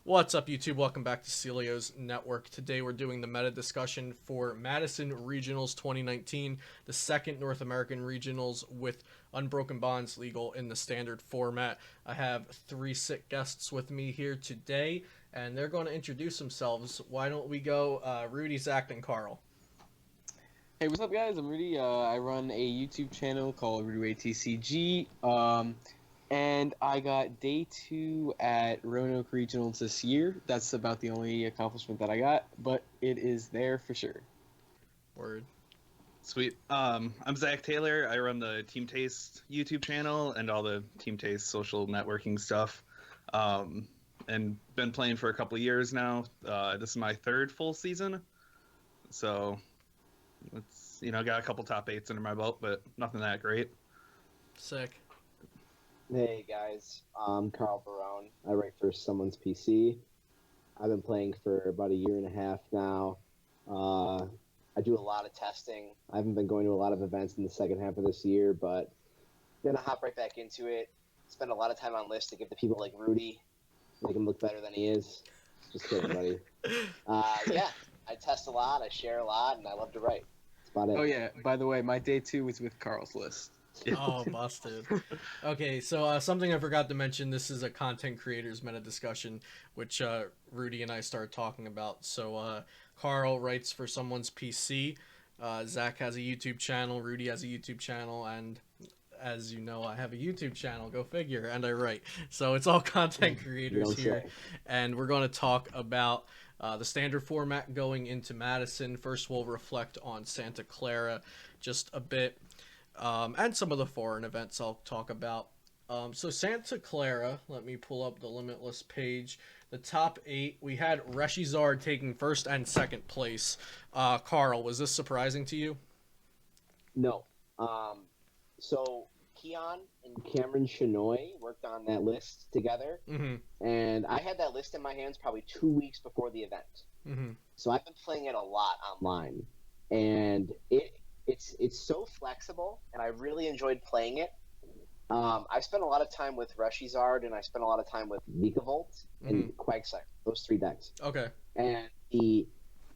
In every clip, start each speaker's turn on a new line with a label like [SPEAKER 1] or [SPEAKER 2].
[SPEAKER 1] What's up, YouTube? Welcome back to Celio's Network. Today we're doing the meta discussion for Madison Regionals 2019, the second North American Regionals with Unbroken Bonds legal in the standard format. I have three sick guests with me here today, and they're going to introduce themselves. Why don't we go Rudy, Zach, and Carl?
[SPEAKER 2] Hey, what's up, guys? I'm Rudy. I run a YouTube channel called Rudy TCG. And I got day 2 at Roanoke Regionals this year. That's about the only accomplishment that I got, but it is there for sure.
[SPEAKER 1] Word.
[SPEAKER 3] Sweet. I'm Zach Taylor. I run the Team Taste YouTube channel and all the Team Taste social networking stuff. And been playing for a couple of years now. This is my third full season. So it's, got a couple top 8s under my belt, but nothing that great.
[SPEAKER 1] Sick.
[SPEAKER 4] Hey guys, I'm Carl Barone. I write for Someone's PC. I've been playing for about a year and a half now. I do a lot of testing. I haven't been going to a lot of events in the second half of this year, but I'm gonna hop right back into it. Spend a lot of time on lists to give the people like Rudy, make him look better than he is. Just kidding, buddy. Yeah, I test a lot, I share a lot, and I love to write. That's about it.
[SPEAKER 2] Oh yeah, by the way, my day 2 was with Carl's list.
[SPEAKER 1] Oh, busted. Okay, so something I forgot to mention, this is a content creators meta discussion, which Rudy and I started talking about. So Carl writes for Someone's PC, Zach has a YouTube channel, Rudy has a YouTube channel, and as you know, I have a YouTube channel, go figure, and I write. So it's all content creators here, and we're going to talk about the standard format going into Madison. First, we'll reflect on Santa Clara just a bit. And some of the foreign events I'll talk about. So Santa Clara, let me pull up the Limitless page. The top 8, we had Reshiram taking first and second place. Carl, was this surprising to you?
[SPEAKER 4] No. So Keon and Cameron Shinoy worked on that list together, and I had that list in my hands probably 2 weeks before the event. So I've been playing it a lot online, and it's so flexible, and I really enjoyed playing it. I spent a lot of time with Reshiram, and I spent a lot of time with Vikavolt and Quagsire, those 3 decks.
[SPEAKER 1] Okay.
[SPEAKER 4] And the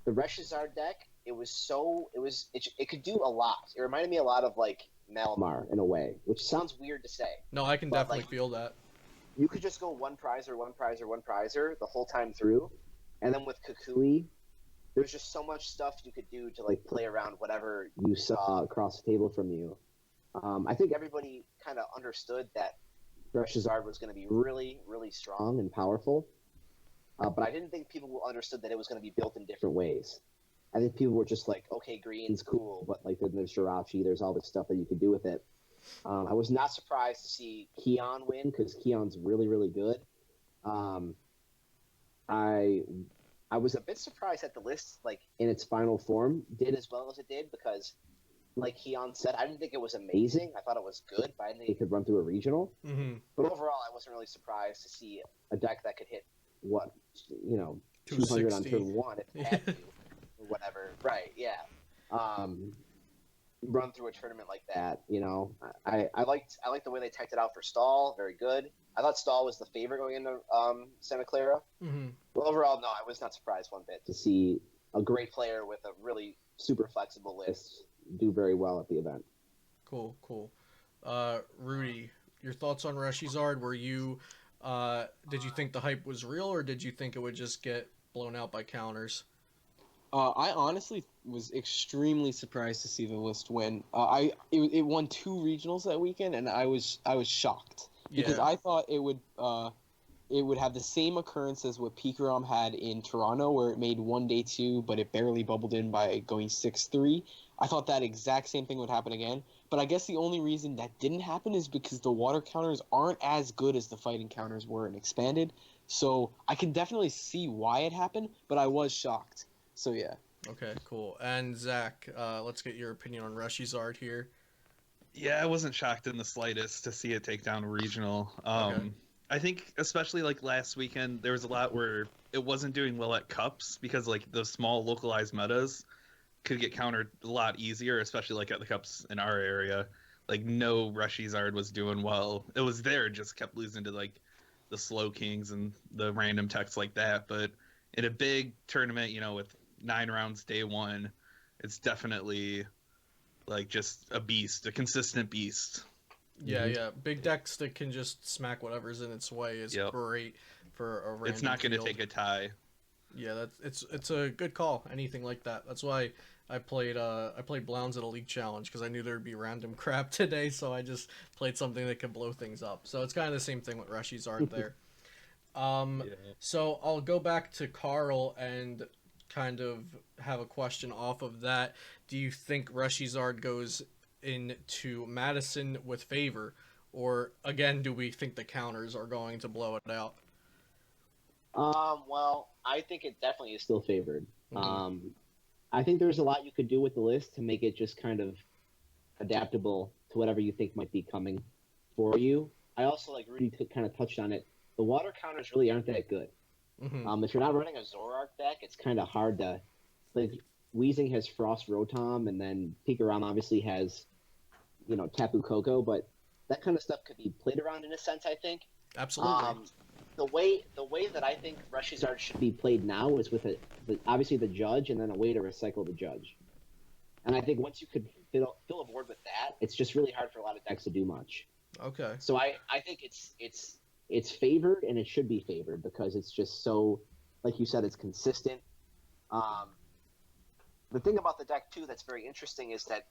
[SPEAKER 4] Reshiram deck, it could do a lot. It reminded me a lot of like Malamar in a way, which sounds weird to say.
[SPEAKER 1] No, I can definitely feel that.
[SPEAKER 4] You could just go one prizer the whole time through, and then with Kukui, there's just so much stuff you could do to like play around whatever you saw across the table from you. I think everybody kind of understood that Reshiram was going to be really, really strong and powerful, but I didn't think people understood that it was going to be built in different ways. I think people were just like, okay, green's cool, but like then there's Jirachi, there's all this stuff that you could do with it. I was not surprised to see Keon win because Keon's really, really good. I was a bit surprised that the list, like in its final form, did as well as it did because, like Keon said, I didn't think it was amazing. I thought it was good, but I didn't think it could run through a regional. But overall, I wasn't really surprised to see a deck that could hit 200 on turn 1 if it had to, or whatever. Right? Yeah. Run through a tournament like that, I liked the way they teched it out for Stall. Very good. I thought Stall was the favorite going into Santa Clara. But overall, no, I was not surprised one bit to see a great player with a really super flexible list do very well at the event.
[SPEAKER 1] Cool. Rudy, your thoughts on Reshiram? Were you, did you think the hype was real, or did you think it would just get blown out by counters?
[SPEAKER 2] I honestly was extremely surprised to see the list win. It won 2 regionals that weekend, and I was shocked because I thought it would have the same occurrence as what PikaRom had in Toronto, where it made one day 2, but it barely bubbled in by going 6-3. I thought that exact same thing would happen again, but I guess the only reason that didn't happen is because the water counters aren't as good as the fighting counters were in Expanded. So I can definitely see why it happened, but I was shocked. So yeah.
[SPEAKER 1] Okay, cool. And Zach, let's get your opinion on Reshiram here.
[SPEAKER 3] Yeah, I wasn't shocked in the slightest to see it take down a regional.
[SPEAKER 1] Okay.
[SPEAKER 3] I think especially like last weekend, there was a lot where it wasn't doing well at cups because like the small localized metas could get countered a lot easier, especially like at the cups in our area. Like no Reshiram was doing well. It was there, just kept losing to like the slow kings and the random techs like that. But in a big tournament, you know, with 9 rounds day one, it's definitely like just a beast, a consistent beast.
[SPEAKER 1] Yeah, yeah. Big decks that can just smack whatever's in its way is great for a random
[SPEAKER 3] It's not going to
[SPEAKER 1] field.
[SPEAKER 3] take a tie.
[SPEAKER 1] Yeah, it's a good call. Anything like that. That's why I played Blounds at a league challenge because I knew there'd be random crap today, so I just played something that could blow things up. So it's kind of the same thing with Reshizard there. So I'll go back to Carl and kind of have a question off of that. Do you think Reshizard goes into Madison with favor, or again, do we think the counters are going to blow it out?
[SPEAKER 4] Well, I think it definitely is still favored.
[SPEAKER 1] Mhm.
[SPEAKER 4] I think there's a lot you could do with the list to make it just kind of adaptable to whatever you think might be coming for you. I also, like Rudy kind of touched on it, the water counters really aren't that good.
[SPEAKER 1] Mhm.
[SPEAKER 4] If you're not running a Zoroark deck, it's kind of hard to, like, Weezing has Frost Rotom, and then PikaRom obviously has, Tapu Koko, but that kind of stuff could be played around in a sense, I think.
[SPEAKER 1] Absolutely.
[SPEAKER 4] The way that I think Reshizard should be played now is with obviously the Judge, and then a way to recycle the Judge. And I think once you could fill a board with that, it's just really hard for a lot of decks to do much.
[SPEAKER 1] Okay.
[SPEAKER 4] So I think it's favored, and it should be favored because it's just so, like you said, it's consistent. The thing about the deck too that's very interesting is that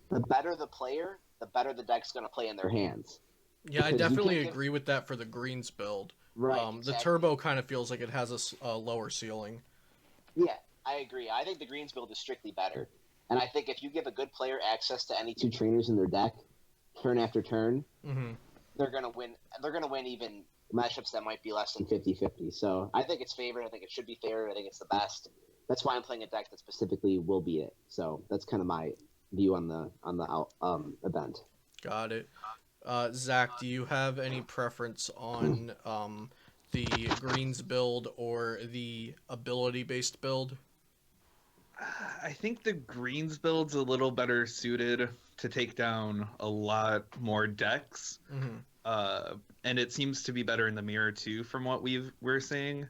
[SPEAKER 4] the better the player, the better the deck's going to play in their hands.
[SPEAKER 1] Yeah, I
[SPEAKER 4] Because you
[SPEAKER 1] definitely
[SPEAKER 4] can't give-
[SPEAKER 1] agree with that for the greens build.
[SPEAKER 4] Right,
[SPEAKER 1] The
[SPEAKER 4] exactly.
[SPEAKER 1] turbo kind of feels like it has a lower ceiling.
[SPEAKER 4] Yeah, I agree. I think the greens build is strictly better. And I think if you give a good player access to any two trainers in their deck, turn after turn,
[SPEAKER 1] Hmm.
[SPEAKER 4] they're gonna win. They're gonna win even matchups that might be less than 50-50. So I think it's favored. I think it should be favored. I think it's the best. That's why I'm playing a deck that specifically will be it. So that's kind of my view on the event.
[SPEAKER 1] Got it. Zach, do you have any preference on the greens build or the ability based build?
[SPEAKER 3] I think the greens build's a little better suited to take down a lot more decks.
[SPEAKER 1] Hmm.
[SPEAKER 3] And it seems to be better in the mirror too, from what we're seeing.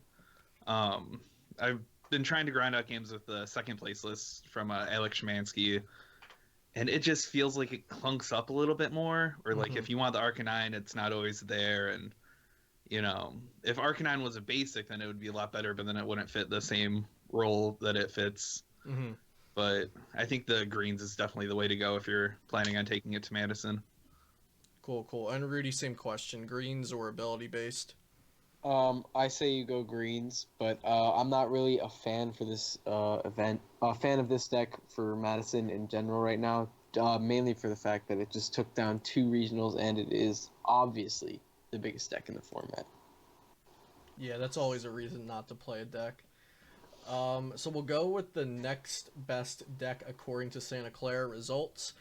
[SPEAKER 3] I've been trying to grind out games with the second place list from Alex Shemansky, and it just feels like it clunks up a little bit more. Or like if you want the Arcanine, it's not always there. And if Arcanine was a basic, then it would be a lot better, but then it wouldn't fit the same role that it fits.
[SPEAKER 1] Hmm.
[SPEAKER 3] But I think the greens is definitely the way to go if you're planning on taking it to Madison.
[SPEAKER 1] Cool, cool. And Rudy, same question: greens or ability based?
[SPEAKER 2] I say you go greens, but I'm not really a fan for this event. A fan of this deck for Madison in general right now, mainly for the fact that it just took down 2 regionals, and it is obviously the biggest deck in the format.
[SPEAKER 1] Yeah, that's always a reason not to play a deck. So we'll go with the next best deck according to Santa Clara results.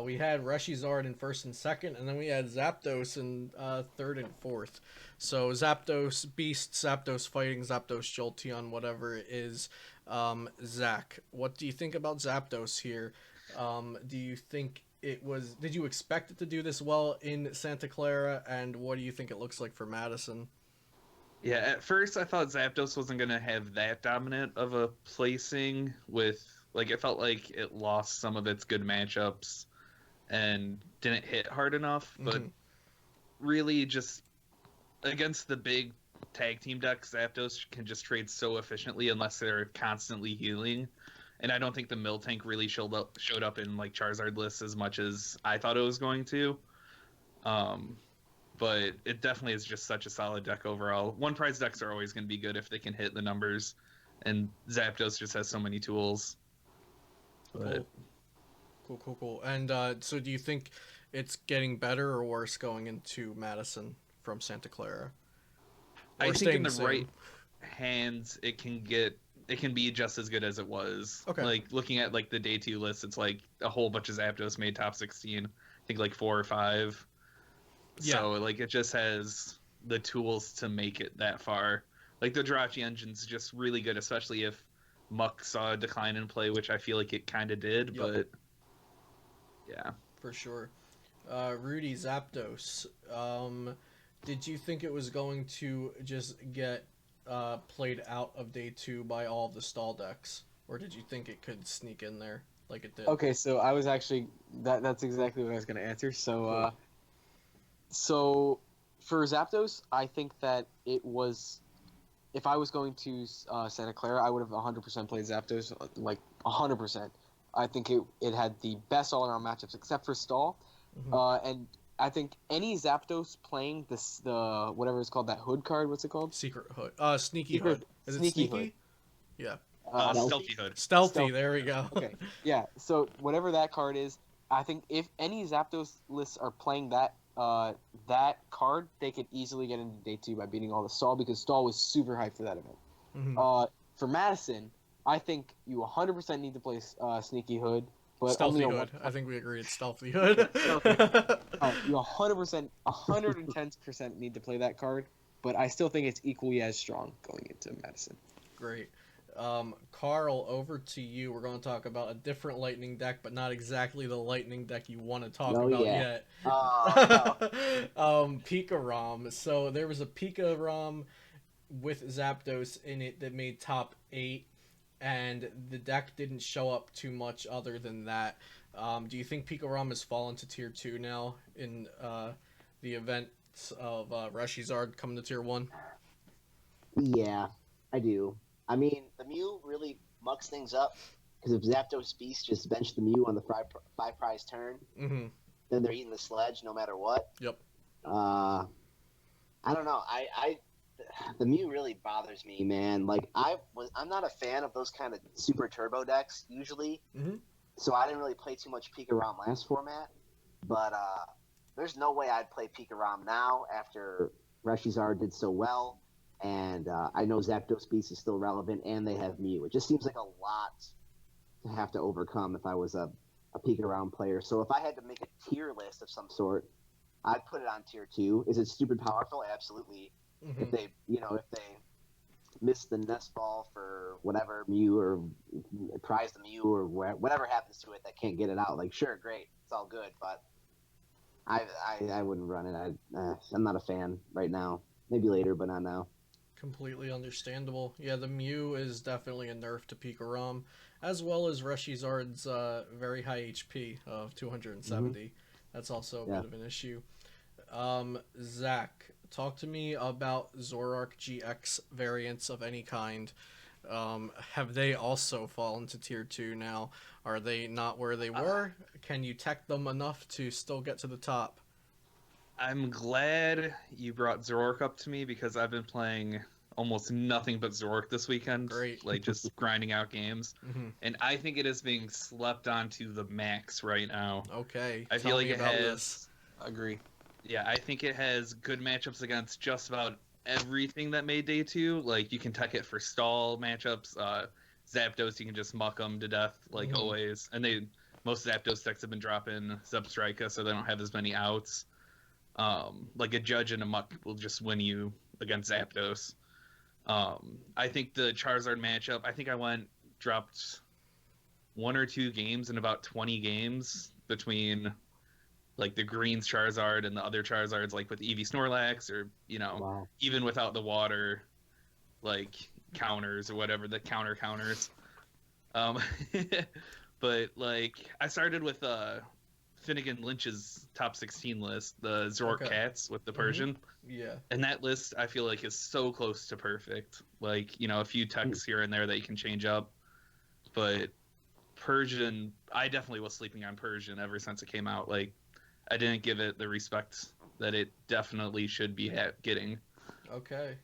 [SPEAKER 1] We had Reshizard in first and second, and then we had Zapdos in third and fourth. So Zapdos Beast, Zapdos Fighting, Zapdos Jolteon, whatever it is. Zach, what do you think about Zapdos here? Do you think it was? Did you expect it to do this well in Santa Clara? And what do you think it looks like for Madison?
[SPEAKER 3] Yeah, at first I thought Zapdos wasn't going to have that dominant of a placing with, like, it felt like it lost some of its good matchups and didn't hit hard enough, but really just against the big tag team decks, Zapdos can just trade so efficiently unless they're constantly healing. And I don't think the Miltank really showed up in like Charizard lists as much as I thought it was going to. But it definitely is just such a solid deck overall. One prize decks are always going to be good if they can hit the numbers, and Zapdos just has so many tools. But...
[SPEAKER 1] Cool. And so do you think it's getting better or worse going into Madison from Santa Clara?
[SPEAKER 3] I think
[SPEAKER 1] staying
[SPEAKER 3] in the
[SPEAKER 1] the same?
[SPEAKER 3] right hands, it can be just as good as it was.
[SPEAKER 1] Okay.
[SPEAKER 3] Like looking at like the day 2 list, it's like a whole bunch of Zapdos made top 16. I think like 4 or 5.
[SPEAKER 1] Yeah.
[SPEAKER 3] So like it just has the tools to make it that far. Like the Jirachi engine's just really good, especially if Muck saw a decline in play, which I feel like it kind of did.
[SPEAKER 1] Yep.
[SPEAKER 3] But yeah,
[SPEAKER 1] For sure. Rudy Zapdos. Did you think it was going to just get played out of day 2 by all of the stall decks, or did you think it could sneak in there like it did?
[SPEAKER 2] Okay, so I was actually that's exactly what I was going to answer. So
[SPEAKER 1] Cool.
[SPEAKER 2] so for Zapdos, I think that it was, if I was going to Santa Clara, I would have 100% played Zapdos, like 100%. I think it had the best all-around matchups except for Stall.
[SPEAKER 1] Mhm.
[SPEAKER 2] And I think any Zapdos playing the whatever it's called, that hood card, what's it called?
[SPEAKER 1] Secret hood. Sneaky
[SPEAKER 2] Secret
[SPEAKER 1] hood. Is it
[SPEAKER 2] Sneaky Hood.
[SPEAKER 1] sneaky? Yeah.
[SPEAKER 3] Stealthy Hood.
[SPEAKER 1] Stealthy. There we go.
[SPEAKER 2] Okay, yeah. So whatever that card is, I think if any Zapdos lists are playing that card, they could easily get into day 2 by beating all the Stall, because Stall was super hyped for that event.
[SPEAKER 1] Mhm.
[SPEAKER 2] For Madison, I think you 100% need to play Sneaky Hood, but
[SPEAKER 1] Stealthy
[SPEAKER 2] only on
[SPEAKER 1] hood.
[SPEAKER 2] one.
[SPEAKER 1] I think we agree it's stealthy hood.
[SPEAKER 2] You 100%, 110% need to play that card, but I still think it's equally as strong going into Madison.
[SPEAKER 1] Great. Carl, over to you. We're going to talk about a different lightning deck, but not exactly the lightning deck you want to talk
[SPEAKER 4] Oh,
[SPEAKER 1] about
[SPEAKER 4] yeah.
[SPEAKER 1] yet.
[SPEAKER 4] Oh,
[SPEAKER 1] PikaRom. So there was a PikaRom with Zapdos in it that made top 8, and the deck didn't show up too much other than that. Do you think PikaRom has fallen to tier 2 now in the events of Reshizard coming to tier 1?
[SPEAKER 4] yeah, I do. I mean, the Mew really mucks things up, because if Zapdos Beast just bench the Mew on the five prize turn,
[SPEAKER 1] Mm-hmm.
[SPEAKER 4] then they're eating the sledge no matter what.
[SPEAKER 1] Yep.
[SPEAKER 4] I don't know. The Mew really bothers me, man. Like I'm not a fan of those kind of super turbo decks usually.
[SPEAKER 1] Mhm.
[SPEAKER 4] So I didn't really play too much PikaRom last format. But there's no way I'd play PikaRom now after Reshizard did so well. And I know Zapdos Beast is still relevant, and they have Mew. It just seems like a lot to have to overcome if I was a PikaRom player. So if I had to make a tier list of some sort, I'd put it on tier 2. Is it stupid powerful? Absolutely.
[SPEAKER 1] Mm-hmm.
[SPEAKER 4] If they miss the nest ball for whatever Mew, or prize the Mew, or whatever happens to it that can't get it out, like, sure, great, it's all good, but I wouldn't run it. I'm not a fan right now. Maybe later, but not now.
[SPEAKER 1] Completely understandable. Yeah, the Mew is definitely a nerf to PikaRom, as well as Reshizard's very high HP of 270.
[SPEAKER 4] Mm-hmm.
[SPEAKER 1] That's also a
[SPEAKER 4] Yeah.
[SPEAKER 1] bit of an issue. Zach, talk to me about Zoroark-GX variants of any kind. Have they also fallen to tier 2 now? Are they not where they were? Can you tech them enough to still get to the top?
[SPEAKER 3] I'm glad you brought Zoroark up to me, because I've been playing almost nothing but Zoroark this weekend.
[SPEAKER 1] Great.
[SPEAKER 3] Like, just grinding out games.
[SPEAKER 1] Mm-hmm.
[SPEAKER 3] And I think it is being slept on to the max right now.
[SPEAKER 1] Okay,
[SPEAKER 3] I
[SPEAKER 1] tell
[SPEAKER 3] feel like
[SPEAKER 1] me
[SPEAKER 3] it
[SPEAKER 1] about
[SPEAKER 3] has.
[SPEAKER 1] this.
[SPEAKER 2] Agree.
[SPEAKER 3] Yeah, I think it has good matchups against just about everything that made day 2. Like, you can tech it for stall matchups. Zapdos, you can just muck them to death, like
[SPEAKER 1] Mhm.
[SPEAKER 3] always. And most Zapdos decks have been dropping Zebstrika, so they don't have as many outs. Like a Judge and a Muck will just win you against Zapdos. I think the Charizard matchup, I think I dropped 1 or 2 games in about 20 games between like the Green's Charizard and the other Charizards, like with Eevee Snorlax, or,
[SPEAKER 4] Wow.
[SPEAKER 3] even without the water, like counters or whatever, the counters. But like, I started with Finnegan Lynch's top 16 list, the Zork
[SPEAKER 1] Okay.
[SPEAKER 3] Cats with the Persian.
[SPEAKER 1] Yeah.
[SPEAKER 3] And that list, I feel like, is so close to perfect. Like, a few techs here and there that you can change up. But Persian, I definitely was sleeping on Persian ever since it came out. Like, I didn't give it the respect that it definitely should be getting.
[SPEAKER 1] Okay.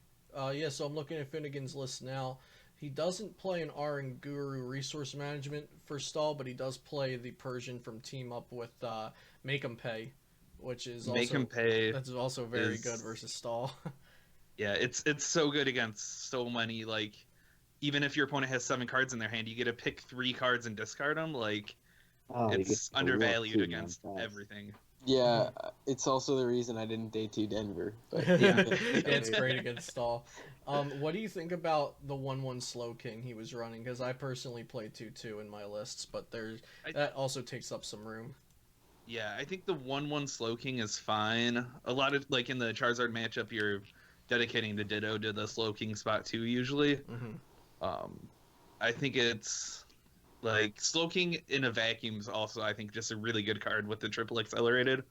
[SPEAKER 1] Yeah, so I'm looking at Finnegan's list now. He doesn't play an Guru Resource Management for stall, but he does play the Persian from Team Up with Make 'em Pay, which is also
[SPEAKER 3] Make 'em pay.
[SPEAKER 1] That's also very
[SPEAKER 3] is-
[SPEAKER 1] good versus stall.
[SPEAKER 3] Yeah, it's so good against so many. Like, even if your opponent has 7 cards in their hand, you get to pick 3 cards and discard them. Like,
[SPEAKER 4] Oh, you get
[SPEAKER 3] it's
[SPEAKER 4] to work
[SPEAKER 3] undervalued
[SPEAKER 4] too, man.
[SPEAKER 3] against
[SPEAKER 4] Fast.
[SPEAKER 3] everything.
[SPEAKER 2] Yeah, it's also the reason I didn't day 2 Denver. But
[SPEAKER 1] Yeah, it's great against stall. What do you think about the 1/1 Slow King he was running? Because I personally play 2/2 in my lists, but that also takes up some room.
[SPEAKER 3] Yeah, I think the 1/1 Slowking is fine. A lot of, like, in the Charizard matchup, you're dedicating the Ditto to the Slowking spot too, usually.
[SPEAKER 1] Mm-hmm.
[SPEAKER 3] I think it's, like, Slowking in a vacuum is also, I think, just a really good card with the triple accelerated.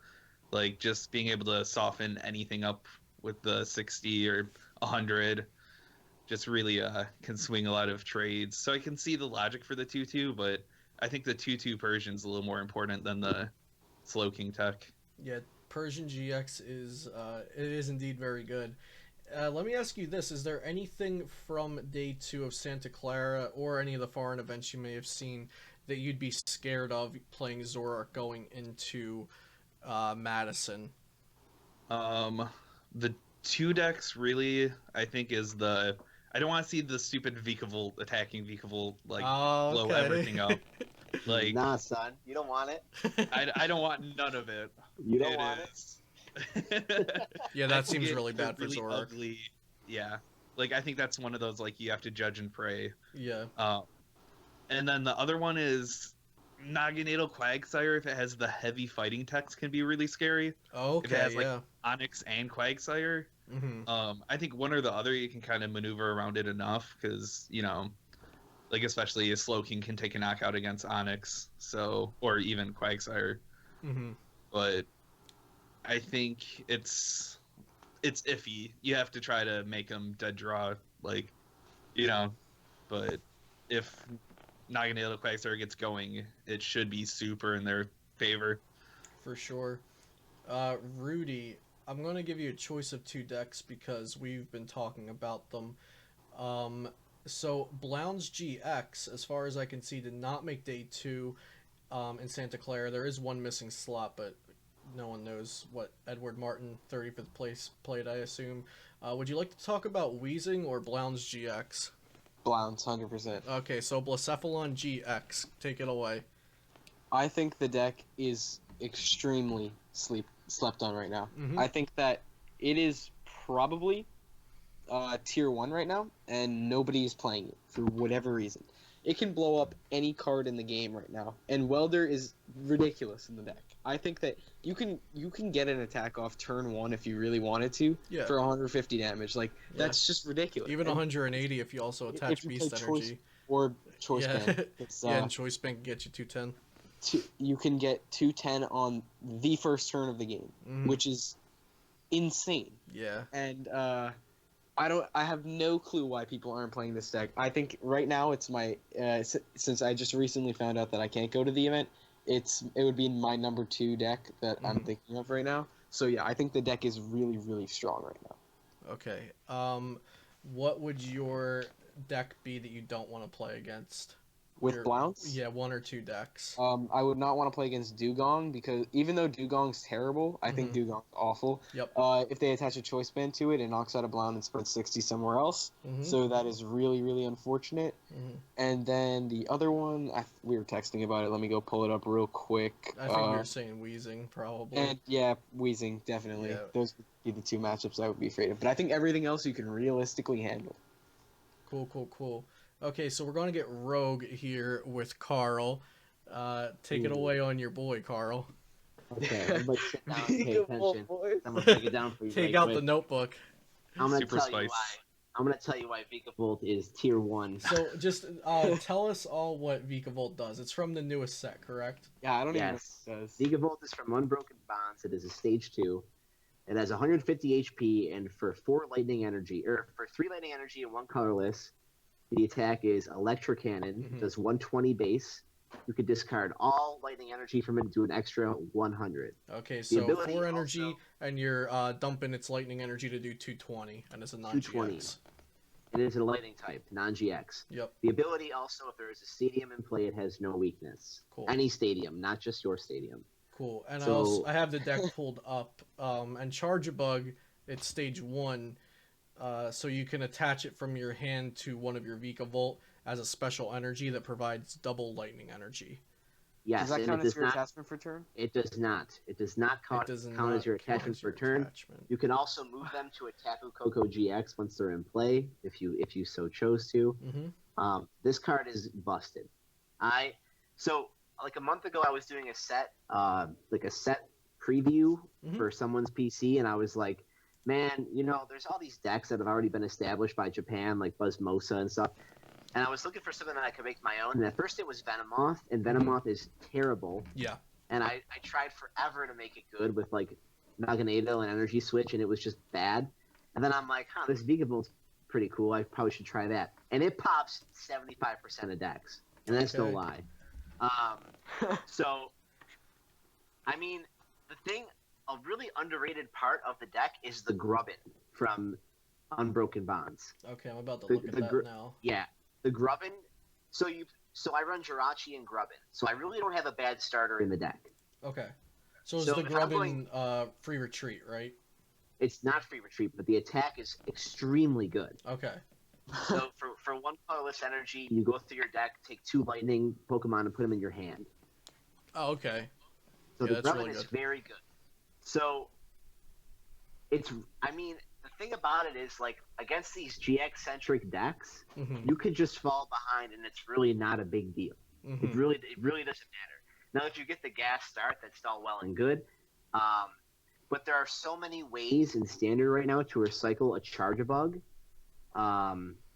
[SPEAKER 3] Like, just being able to soften anything up with the 60 or 100 just really can swing a lot of trades. So I can see the logic for the 2/2, but I think the 2/2 Persian's a little more important than the Slowking tech.
[SPEAKER 1] Yeah, Persian GX is it is indeed very good. Let me ask you this: is there anything from day 2 of Santa Clara or any of the foreign events you may have seen that you'd be scared of playing Zoroark going into Madison?
[SPEAKER 3] The 2 decks really, I think, is the. I don't want to see the stupid Vikavolt attacking Vikavolt, like,
[SPEAKER 1] Oh,
[SPEAKER 3] blow
[SPEAKER 1] okay.
[SPEAKER 3] everything up. Like,
[SPEAKER 4] Nah, son, you don't want it.
[SPEAKER 3] I don't want none of it.
[SPEAKER 4] You don't want
[SPEAKER 3] it.
[SPEAKER 1] Yeah,
[SPEAKER 3] I
[SPEAKER 1] that
[SPEAKER 3] think
[SPEAKER 1] seems
[SPEAKER 3] it's
[SPEAKER 1] really
[SPEAKER 3] a
[SPEAKER 1] bad for
[SPEAKER 3] really
[SPEAKER 1] Zoroark.
[SPEAKER 3] ugly. Yeah, like, I think that's one of those, like, you have to judge and pray.
[SPEAKER 1] Yeah.
[SPEAKER 3] And then the other one is Naganadel Quagsire. If it has the heavy fighting text, can be really scary.
[SPEAKER 1] Okay.
[SPEAKER 3] If it has, like,
[SPEAKER 1] Yeah.
[SPEAKER 3] Onyx and Quagsire.
[SPEAKER 1] Mm-hmm.
[SPEAKER 3] I think one or the other you can kind of maneuver around it enough because, you know, like, especially a Slowking can take a knockout against Onyx, so, or even Quagsire.
[SPEAKER 1] Mm-hmm.
[SPEAKER 3] But I think it's iffy. You have to try to make them dead draw, like, you know. But if Naganadel Quagsire gets going, it should be super in their favor.
[SPEAKER 1] For sure. Rudy, I'm going to give you a choice of 2 decks because we've been talking about them. So, Blounds-GX, as far as I can see, did not make day 2 in Santa Clara. There is one missing slot, but no one knows what Edward Martin, 35th place, played, I assume. Would you like to talk about Weezing or Blounds-GX?
[SPEAKER 2] Blounce, 100%.
[SPEAKER 1] Okay, so Blacephalon-GX, take it away.
[SPEAKER 2] I think the deck is extremely slept on right now.
[SPEAKER 1] Mm-hmm.
[SPEAKER 2] I think that it is probably tier 1 right now, and nobody is playing it for whatever reason. It can blow up any card in the game right now, and Welder is ridiculous in the deck. I think that you can get an attack off turn 1 if you really wanted to for 150 damage. Like, that's just ridiculous.
[SPEAKER 1] Even 180 if you also attach
[SPEAKER 2] if you
[SPEAKER 1] Beast
[SPEAKER 2] play
[SPEAKER 1] Energy.
[SPEAKER 2] Or Choice Band.
[SPEAKER 1] And Choice Band can get you 210.
[SPEAKER 2] You can get 210 on the first turn of the game, which is insane.
[SPEAKER 1] Yeah.
[SPEAKER 2] And I have no clue why people aren't playing this deck. I think right now it's my since I just recently found out that I can't go to the event, it would be my number 2 deck that I'm thinking of right now. So yeah, I think the deck is really, really strong right now.
[SPEAKER 1] Okay. What would your deck be that you don't want to play against?
[SPEAKER 2] With Blounce?
[SPEAKER 1] Yeah, 1 or 2 decks.
[SPEAKER 2] I would not want to play against Dugong because even though Dugong's terrible, I think Dugong's awful.
[SPEAKER 1] Yep.
[SPEAKER 2] If they attach a Choice Band to it, it knocks out a Blound and spreads 60 somewhere else. So that is really, really unfortunate. And then the other one, we were texting about it. Let me go pull it up real quick.
[SPEAKER 1] I think we were saying Weezing, probably.
[SPEAKER 2] And yeah, Weezing, definitely.
[SPEAKER 1] Yeah.
[SPEAKER 2] Those would be the 2 matchups I would be afraid of. But I think everything else you can realistically handle.
[SPEAKER 1] Cool. Okay, so we're going to get rogue here with Carl. Take it away on your boy, Carl.
[SPEAKER 4] Okay, everybody sit down and pay attention. I'm going to take it down for you.
[SPEAKER 1] Take out the notebook.
[SPEAKER 4] I'm going to tell you why Vikavolt is tier 1.
[SPEAKER 1] So just tell us all what Vikavolt does. It's from the newest set, correct?
[SPEAKER 2] Yeah, I don't even know what it does.
[SPEAKER 4] Vikavolt is from Unbroken Bonds. It is a stage 2. It has 150 HP, and for 3 lightning energy and 1 colorless, the attack is Electro Cannon. Does 120 base. You could discard all lightning energy from it and do an extra 100.
[SPEAKER 1] Okay, so 4 energy, also, and you're dumping its lightning energy to do 220, and it's a non-GX.
[SPEAKER 4] And it's a lightning type, non-GX.
[SPEAKER 1] Yep.
[SPEAKER 4] The ability also, if there is a stadium in play, it has no weakness.
[SPEAKER 1] Cool.
[SPEAKER 4] Any stadium, not just your stadium.
[SPEAKER 1] Cool. And I have the deck pulled up. And Charge-a-Bug, it's stage 1. So you can attach it from your hand to one of your Vikavolt as a special energy that provides double lightning energy.
[SPEAKER 4] Yes,
[SPEAKER 2] does that count as your attachment for turn?
[SPEAKER 4] It does not. It does not count as your attachment for turn. You can also move them to a Tapu Koko GX once they're in play, if you so chose to. This card is busted. like a month ago, I was doing a set preview for someone's PC, and I was like, man, there's all these decks that have already been established by Japan, like Buzzmosa and stuff. And I was looking for something that I could make my own. And at first it was Venomoth, and Venomoth is terrible.
[SPEAKER 1] Yeah.
[SPEAKER 4] And I tried forever to make it good with like Naganado and Energy Switch, and it was just bad. And then I'm like, this Vigavolt's pretty cool. I probably should try that. And it pops 75% of decks. And that's no lie. So, I mean, a really underrated part of the deck is the Grubbin from Unbroken Bonds.
[SPEAKER 1] Okay, I'm about to look at that now.
[SPEAKER 4] Yeah, the Grubbin. So I run Jirachi and Grubbin. So I really don't have a bad starter in the deck.
[SPEAKER 1] Okay. So is the Grubbin free retreat, right?
[SPEAKER 4] It's not free retreat, but the attack is extremely good.
[SPEAKER 1] Okay.
[SPEAKER 4] So for one colorless energy, you go through your deck, take 2 lightning Pokemon, and put them in your hand.
[SPEAKER 1] Oh, okay.
[SPEAKER 4] So the Grubbin is very good. So the thing about it is, like, against these GX-centric decks, you could just fall behind, and it's really not a big deal. It really doesn't matter. Now, if you get the gas start, that's all well and good. But there are so many ways in Standard right now to recycle a Charjabug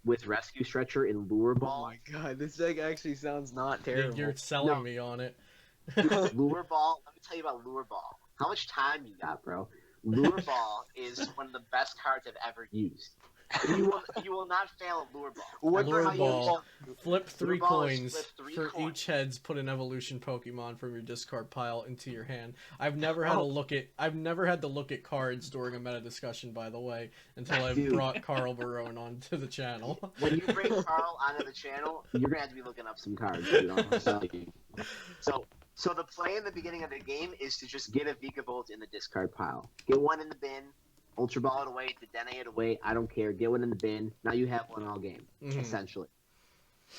[SPEAKER 4] with Rescue Stretcher and Lure Ball.
[SPEAKER 2] Oh my god, this deck actually sounds not terrible.
[SPEAKER 1] You're selling me on it.
[SPEAKER 4] Lure Ball, let me tell you about Lure Ball. How much time you got, bro? Lure Ball is one of the best cards I've ever used. You will not fail a Lure Ball.
[SPEAKER 1] Lure Ball. Flip 3
[SPEAKER 4] Lure Ball is
[SPEAKER 1] coins.
[SPEAKER 4] flip 3
[SPEAKER 1] For
[SPEAKER 4] coins.
[SPEAKER 1] each heads, put an evolution Pokemon from your discard pile into your hand. I've never had to look at cards during a meta discussion, by the way, until I brought Carl Barone onto the channel.
[SPEAKER 4] When you bring Carl onto the channel, you're gonna have to be looking up some cards. So the play in the beginning of the game is to just get a Vikavolt in the discard pile. Get one in the bin, Ultra Ball it away, Dedenne it away, I don't care. Get one in the bin. Now you have one all game, essentially.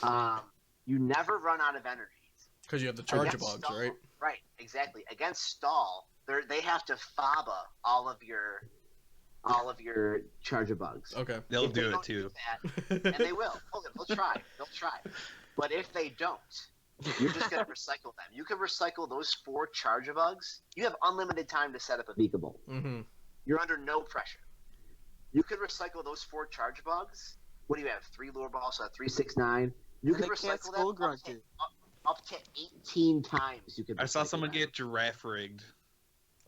[SPEAKER 4] You never run out of energies.
[SPEAKER 1] Because you have the Charjabugs, right?
[SPEAKER 4] Right, exactly. Against Stall, they have to Faba all of your Charjabugs.
[SPEAKER 1] Okay.
[SPEAKER 3] They'll do it too.
[SPEAKER 4] And they will. They'll try. But if they don't, you're just going to recycle them. You can recycle those 4 Charjabugs. You have unlimited time to set up a Vikavolt. You're under no pressure. You can recycle those 4 Charjabugs. What do you have? 3 Lure Balls, so 3, 6, 9. You can recycle them up to 18 times.
[SPEAKER 3] I saw someone get giraffe rigged.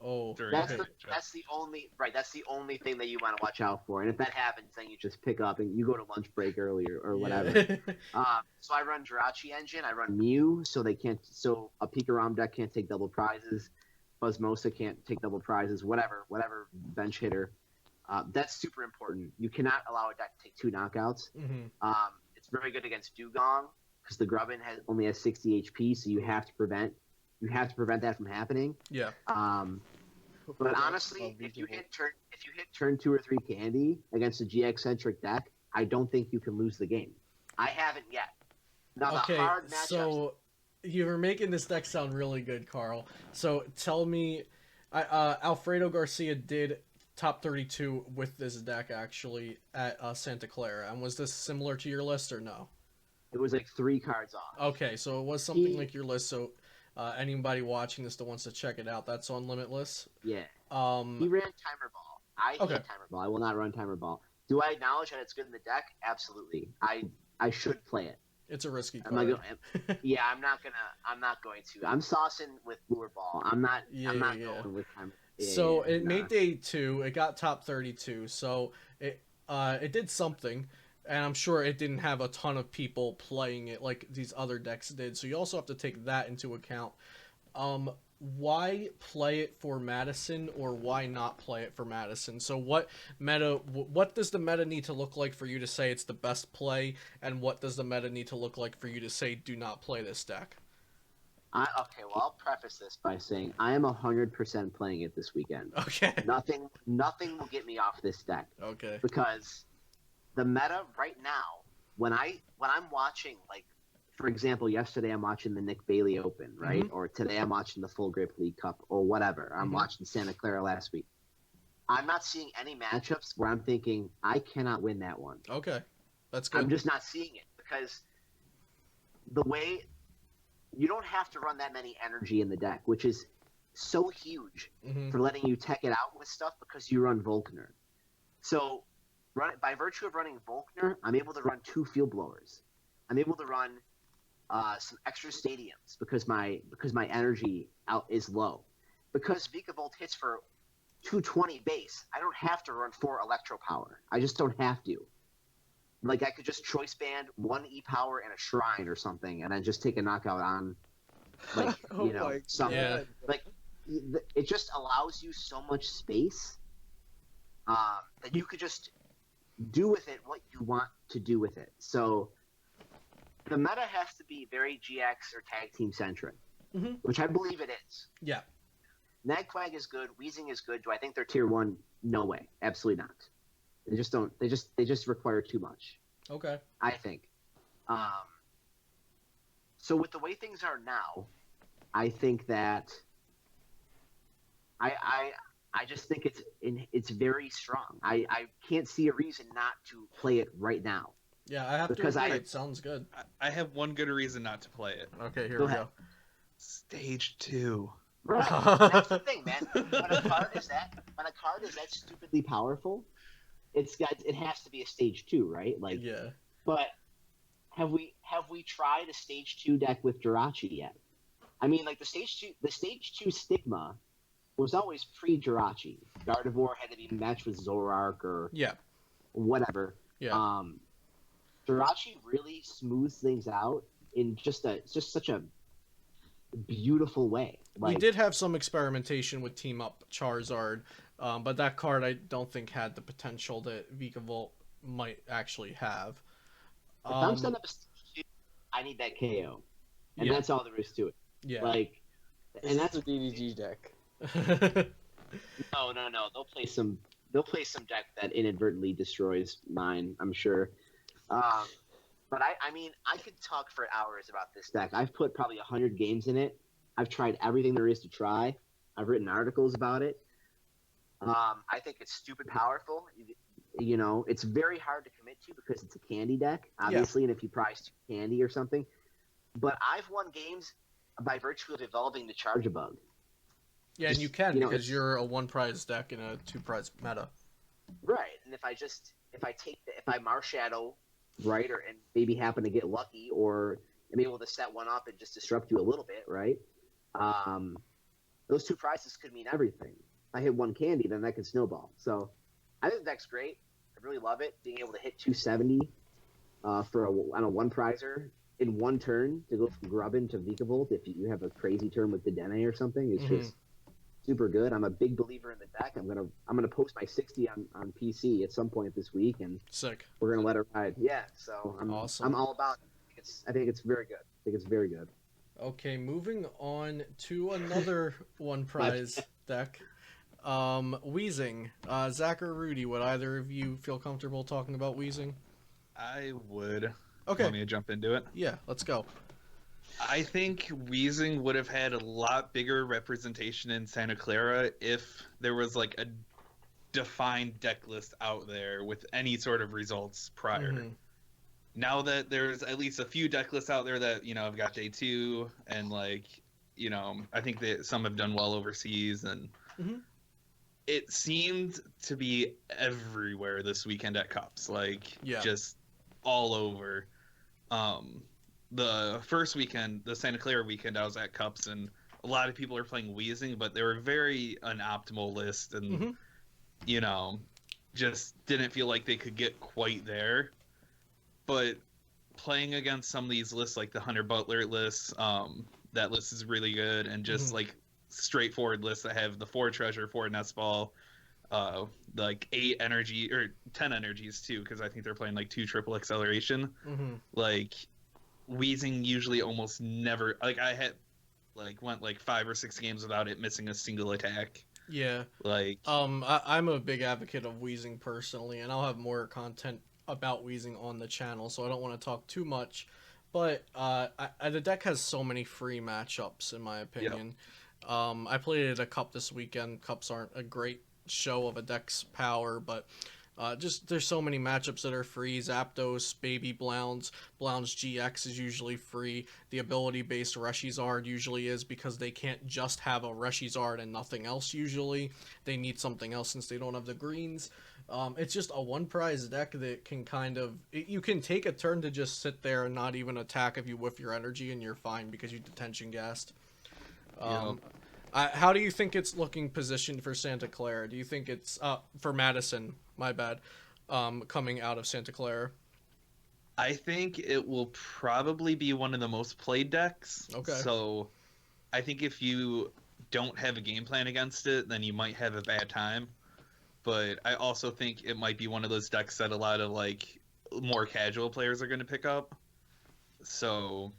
[SPEAKER 1] Oh,
[SPEAKER 4] that's the only thing that you want to watch out for. And if that happens, then you just pick up and you go to lunch break earlier or whatever. So I run Jirachi Engine. I run Mew, so a PikaRom deck can't take double prizes. Buzzmosa can't take double prizes. Whatever bench hitter. That's super important. You cannot allow a deck to take 2 knockouts. It's very good against Dugong because the Grubbin only has 60 HP, so you have to prevent that from happening.
[SPEAKER 1] Yeah.
[SPEAKER 4] But honestly, if you hit turn 2 or 3 candy against a GX centric deck, I don't think you can lose the game. I haven't yet. Now, the hard matchups.
[SPEAKER 1] So you were making this deck sound really good, Carl. So tell me, Alfredo Garcia did top 32 with this deck actually at Santa Clara, and was this similar to your list or no?
[SPEAKER 4] It was like 3 cards off.
[SPEAKER 1] Okay, so it was something like your list. So anybody watching this that wants to check it out, that's on Limitless.
[SPEAKER 4] Yeah. He ran Timer Ball. I hate Timer Ball. I will not run Timer Ball. Do I acknowledge that it's good in the deck? Absolutely. I should play it.
[SPEAKER 1] It's a risky card.
[SPEAKER 4] I'm not going to. I'm saucing with Lure Ball. I'm not going with Timer.
[SPEAKER 1] So it made day 2. It got top 32. So it did something. And I'm sure it didn't have a ton of people playing it like these other decks did. So you also have to take that into account. Why play it for Madison or why not play it for Madison? So what does the meta need to look like for you to say it's the best play? And what does the meta need to look like for you to say do not play this deck?
[SPEAKER 4] Okay, well, I'll preface this by saying I am 100% playing it this weekend.
[SPEAKER 1] Okay.
[SPEAKER 4] Nothing will get me off this deck.
[SPEAKER 1] Okay.
[SPEAKER 4] Because the meta right now, when I'm watching, like, for example, yesterday I'm watching the Nick Bailey Open, right? Or today I'm watching the Full Grip League Cup or whatever. I'm watching Santa Clara last week. I'm not seeing any matchups where I'm thinking, I cannot win that one.
[SPEAKER 1] Okay. That's good.
[SPEAKER 4] I'm just not seeing it because the way you don't have to run that many energy in the deck, which is so huge
[SPEAKER 1] Mm-hmm.
[SPEAKER 4] for letting you tech it out with stuff because you run Volkner. So by virtue of running Volkner, I'm able to run 2 Field Blowers. I'm able to run some extra stadiums because my energy out is low. Because Vikavolt hits for 220 base, I don't have to run 4 Electro Power. I just don't have to. Like, I could just choice band 1 E-Power and a Shrine or something, and then just take a knockout on, like,
[SPEAKER 2] Oh my
[SPEAKER 4] something.
[SPEAKER 1] Yeah.
[SPEAKER 4] Like, it just allows you so much space that you could just do with it what you want to do with it. So the meta has to be very GX or tag team centric,
[SPEAKER 1] Mm-hmm.
[SPEAKER 4] which I believe it is.
[SPEAKER 1] Yeah.
[SPEAKER 4] Nagquag is good. Weezing is good. Do I think they're tier 1? No way. Absolutely not. They just don't. They just require too much,
[SPEAKER 1] Okay.
[SPEAKER 4] I think. So with the way things are now, I think that I just think it's very strong. I can't see a reason not to play it right now.
[SPEAKER 1] Yeah, I have
[SPEAKER 4] Because
[SPEAKER 1] to agree. It sounds good.
[SPEAKER 3] I have one good reason not to play it.
[SPEAKER 1] Okay, here
[SPEAKER 4] Go
[SPEAKER 1] we
[SPEAKER 4] ahead.
[SPEAKER 1] go.
[SPEAKER 3] Stage 2.
[SPEAKER 4] Right. That's the thing, man. When a card is that stupidly powerful, it has to be a stage 2, right? Like,
[SPEAKER 1] Yeah.
[SPEAKER 4] But have we tried a stage 2 deck with Jirachi yet? I mean, like the stage 2 stigma was always pre-Jirachi. Gardevoir had to be matched with Zoroark or
[SPEAKER 1] Yeah.
[SPEAKER 4] whatever.
[SPEAKER 1] Yeah.
[SPEAKER 4] Jirachi really smooths things out in just such a beautiful way.
[SPEAKER 1] We did have some experimentation with Team Up Charizard, but that card I don't think had the potential that Vikavolt might actually have.
[SPEAKER 4] If I'm setting up a stage 2, I need that KO, and
[SPEAKER 1] Yeah.
[SPEAKER 4] that's all there is to it.
[SPEAKER 1] Yeah.
[SPEAKER 4] Like, and that's
[SPEAKER 2] the DDG deck.
[SPEAKER 4] no. They'll play some deck that inadvertently destroys mine, I'm sure. But I mean, I could talk for hours about this deck. I've put probably 100 games in it. I've tried everything there is to try. I've written articles about it. I think it's stupid powerful. It's very hard to commit to because it's a candy deck, obviously, and if you prize 2 candy or something. But I've won games by virtue of evolving the Charge-a-Bug.
[SPEAKER 1] Yeah, and you can because
[SPEAKER 4] it's-
[SPEAKER 1] you're a 1-prize deck in a 2-prize meta.
[SPEAKER 4] Right, and if I Marshadow, right, and maybe happen to get lucky, or am able to set one up and just disrupt you a little bit, right? Those 2 prizes could mean everything. If I hit 1 candy, then that could snowball. So I think the deck's great. I really love it. Being able to hit 270 for a 1-prizer in 1 turn to go from Grubbin to Vikavolt if you have a crazy turn with Dedenne or something is just super good. I'm a big believer in the deck. I'm gonna post my 60 on PC at some point this week, and
[SPEAKER 1] Sick.
[SPEAKER 4] we're gonna let it ride. Yeah, so
[SPEAKER 1] Awesome.
[SPEAKER 4] I'm all about it. I think it's very good. I think it's very good.
[SPEAKER 1] Okay, moving on to another 1-prize deck. Weezing. Zach or Rudy, would either of you feel comfortable talking about Weezing?
[SPEAKER 3] I would.
[SPEAKER 1] Okay.
[SPEAKER 3] Want me to jump into it?
[SPEAKER 1] Yeah, let's go.
[SPEAKER 3] I think Weezing would have had a lot bigger representation in Santa Clara if there was like a defined deck list out there with any sort of results prior.
[SPEAKER 1] Mhm.
[SPEAKER 3] Now that there's at least a few deck lists out there that, have got day 2 and like, I think that some have done well overseas and
[SPEAKER 1] Mhm.
[SPEAKER 3] it seemed to be everywhere this weekend at Cups, like just all over. The first weekend, the Santa Clara weekend, I was at Cups, and a lot of people are playing Weezing, but they were very unoptimal list, and just didn't feel like they could get quite there. But playing against some of these lists, like the Hunter Butler list, that list is really good, and just like straightforward lists that have the 4 treasure, 4 nest ball, like 8 energy or 10 energies too, because I think they're playing like 2 triple acceleration. Like Weezing usually almost never, like I had went like 5 or 6 games without it missing a single attack.
[SPEAKER 1] Yeah.
[SPEAKER 3] Like
[SPEAKER 1] I'm a big advocate of Weezing personally, and I'll have more content about Weezing on the channel, so I don't want to talk too much. But the deck has so many free matchups, in my opinion. I played at a Cup this weekend. Cups aren't a great show of a deck's power, but Just there's so many matchups that are free. Zapdos, Baby Blounce-GX is usually free. The ability-based Reshizard usually is, because they can't just have a Reshizard and nothing else usually. They need something else since they don't have the greens. It's just a one prize deck that can you can take a turn to just sit there and not even attack if you whiff your energy, and you're fine because you detention gassed. How do you think it's looking positioned for Santa Clara? Do you think it's for Madison? My bad. Coming out of Santa Clara.
[SPEAKER 3] I think it will probably be one of the most played decks.
[SPEAKER 1] Okay.
[SPEAKER 3] So I think if you don't have a game plan against it, then you might have a bad time. But I also think it might be one of those decks that a lot of like more casual players are going to pick up. So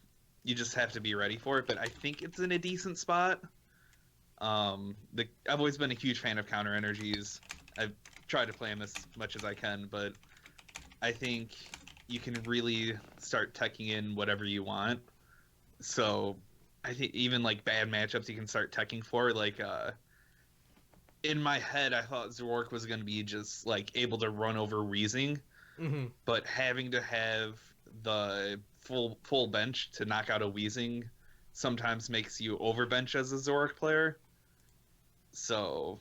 [SPEAKER 3] you just have to be ready for it. But I think it's in a decent spot. I've always been a huge fan of counter energies. I've tried to play them as much as I can, but I think you can really start teching in whatever you want. So I think even like bad matchups you can start teching for. Like in my head, I thought Zoroark was going to be just like able to run over Weezing, but having to have the full bench to knock out a Weezing sometimes makes you overbench as a Zoroark player. So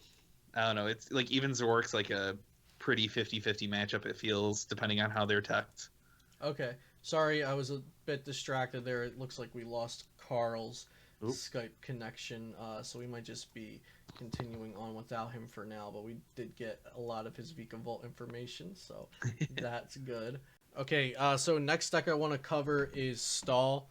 [SPEAKER 3] I don't know. It's like even Zoroark's like a pretty 50-50 matchup, it feels, depending on how they're teched.
[SPEAKER 1] Okay. Sorry, I was a bit distracted there. It looks like we lost Carl's Skype connection, so we might just be continuing on without him for now, but we did get a lot of his Vikavolt information, so that's good. Okay, so next deck I want to cover is Stall.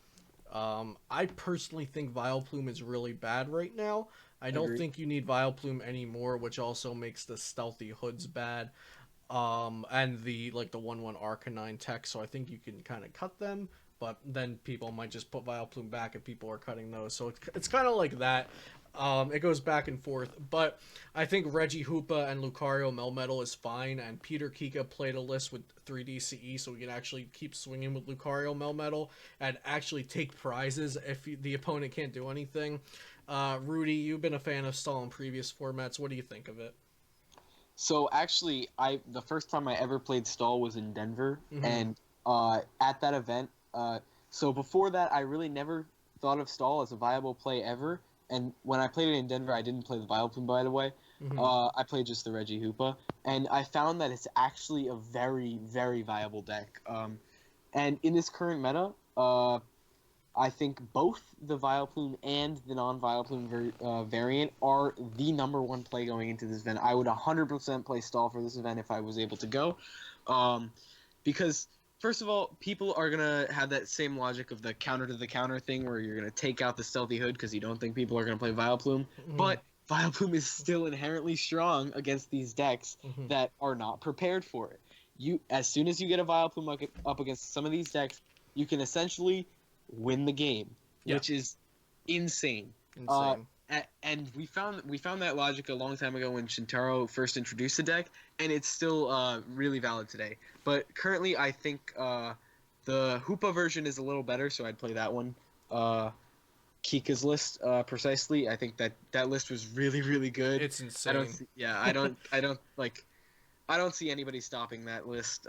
[SPEAKER 1] I personally think Vileplume is really bad right now. I don't think you need Vileplume anymore, which also makes the Stealthy Hoods bad. And the 1/1 Arcanine tech, so I think you can kind of cut them, but then people might just put Vileplume back if people are cutting those. So it's kind of like that. It goes back and forth, but I think Reggie-Hoopa and Lucario Melmetal is fine, and Peter Kika played a list with 3D CE, so we can actually keep swinging with Lucario Melmetal and actually take prizes if the opponent can't do anything. Rudy, you've been a fan of Stall in previous formats. What do you think of it?
[SPEAKER 2] So actually, the first time I ever played Stall was in Denver, and at that event, so before that, I really never thought of Stall as a viable play ever. And when I played it in Denver, I didn't play the Vileplume, by the way. I played just the Reggie-Hoopa, and I found that it's actually a very, very viable deck. And in this current meta, I think both the Vileplume and the non-Vileplume variant are the number one play going into this event. I would 100% play Stall for this event if I was able to go. Because, first of all, people are going to have that same logic of the counter-to-the-counter thing where you're going to take out the Stealthy Hood because you don't think people are going to play Vileplume. But Vileplume is still inherently strong against these decks that are not prepared for it. As soon as you get a Vileplume up against some of these decks, you can essentially win the game, which is insane. And we found that logic a long time ago when Shintaro first introduced the deck, and it's still really valid today. But currently, I think the Hoopa version is a little better, so I'd play that one. Kika's list, precisely. I think that list was really, really good.
[SPEAKER 1] It's insane.
[SPEAKER 2] I don't see anybody stopping that list.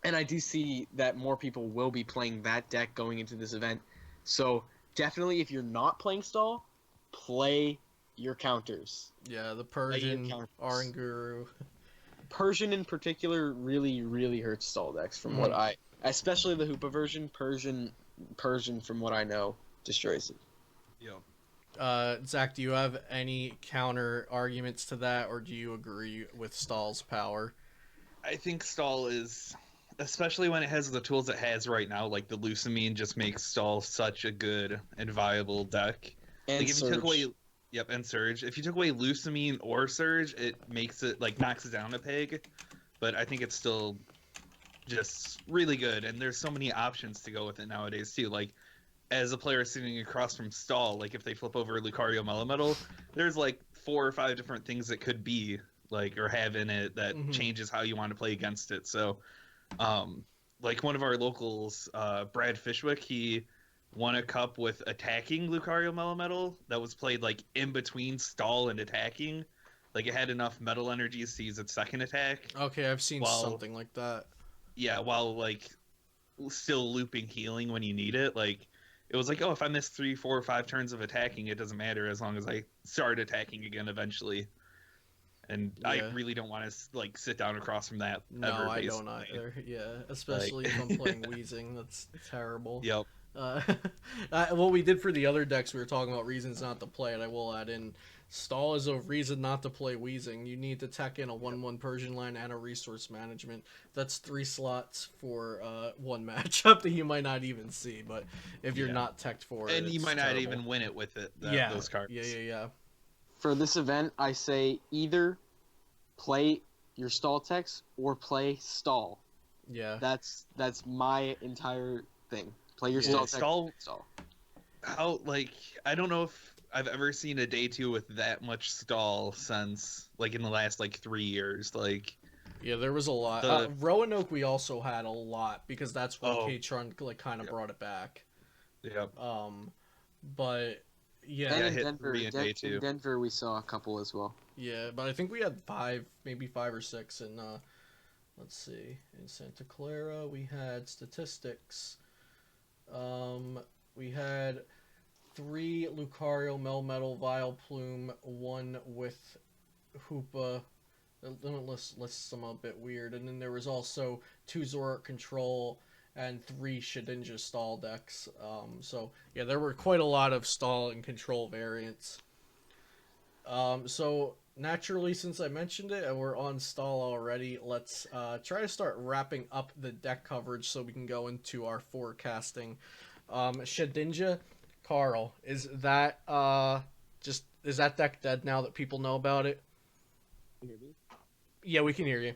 [SPEAKER 2] And I do see that more people will be playing that deck going into this event. So definitely, if you're not playing Stall, play your counters.
[SPEAKER 1] Yeah, the Persian, Oranguru.
[SPEAKER 2] Persian in particular really, really hurts Stall decks from what especially the Hoopa version. Persian from what I know, destroys it.
[SPEAKER 3] Yeah.
[SPEAKER 1] Zach, do you have any counter arguments to that, or do you agree with Stall's power?
[SPEAKER 3] I think Stall is, especially when it has the tools it has right now, like the Lusamine just makes Stall such a good and viable deck.
[SPEAKER 2] And
[SPEAKER 3] like if
[SPEAKER 2] Surge.
[SPEAKER 3] you took away, and Surge. If you took away Lusamine or Surge, it makes it knocks it down a peg. But I think it's still just really good, and there's so many options to go with it nowadays too. Like as a player sitting across from Stall, like if they flip over Lucario Melametal, there's like 4 or 5 different things that could be like or have in it that changes how you want to play against it. So like one of our locals, Brad Fishwick, he won a cup with attacking Lucario Melametal that was played like in between Stall and attacking, Like it had enough metal energies to use its second attack.
[SPEAKER 1] Okay, I've seen
[SPEAKER 3] While-
[SPEAKER 1] something like that.
[SPEAKER 3] Yeah, while like still looping healing when you need it. Like it was like, oh, if I miss 3, 4, or 5 turns of attacking, it doesn't matter as long as I start attacking again eventually. And I
[SPEAKER 1] Yeah.
[SPEAKER 3] really want to like sit down across from that.
[SPEAKER 1] No,
[SPEAKER 3] ever,
[SPEAKER 1] I don't
[SPEAKER 3] basically.
[SPEAKER 1] either. Yeah, especially if I'm playing Weezing. That's terrible.
[SPEAKER 3] Yep.
[SPEAKER 1] What we did for the other decks, we were talking about reasons not to play it. I will add in stall is a reason not to play Weezing. You need to tech in a 1/1 Persian line and a resource management. That's 3 slots for one matchup that you might not even see. But if you're
[SPEAKER 3] Yeah.
[SPEAKER 1] not teched for it,
[SPEAKER 3] And you
[SPEAKER 1] it's
[SPEAKER 3] might not
[SPEAKER 1] terrible.
[SPEAKER 3] even win it with it.
[SPEAKER 1] Yeah,
[SPEAKER 3] Those cards.
[SPEAKER 1] Yeah.
[SPEAKER 2] For this event, I say either play your stall techs or play stall.
[SPEAKER 1] Yeah.
[SPEAKER 2] That's my entire thing. Play your
[SPEAKER 3] Yeah,
[SPEAKER 2] stall tech. Stall.
[SPEAKER 3] How like I don't know if I've ever seen a day 2 with that much stall since like in the last like 3 years. Like
[SPEAKER 1] Yeah, there was a lot.
[SPEAKER 3] The-
[SPEAKER 1] Roanoke we also had a lot because that's when
[SPEAKER 3] Oh.
[SPEAKER 1] K-Tron like kind of
[SPEAKER 3] Yep.
[SPEAKER 1] brought it back.
[SPEAKER 3] yep.
[SPEAKER 1] But yeah,
[SPEAKER 2] And
[SPEAKER 3] I
[SPEAKER 2] in
[SPEAKER 3] hit
[SPEAKER 2] Denver,
[SPEAKER 3] 3 in day 2.
[SPEAKER 2] in Denver, we saw a couple as well.
[SPEAKER 1] yeah, but I think we had 5, maybe 5 or 6 in let's see. In Santa Clara, we had statistics. We had 3 Lucario, Melmetal, Vileplume, 1 with Hoopa. The lists them a bit weird. And then there was also 2 Zoroark Control and 3 Shedinja stall decks. So, yeah, there were quite a lot of stall and control variants. So, naturally, since I mentioned it and we're on stall already, let's try to start wrapping up the deck coverage so we can go into our forecasting. Shedinja, Carl, is that is that deck dead now that people know about it?
[SPEAKER 5] Can you hear me?
[SPEAKER 1] Yeah, we can hear you.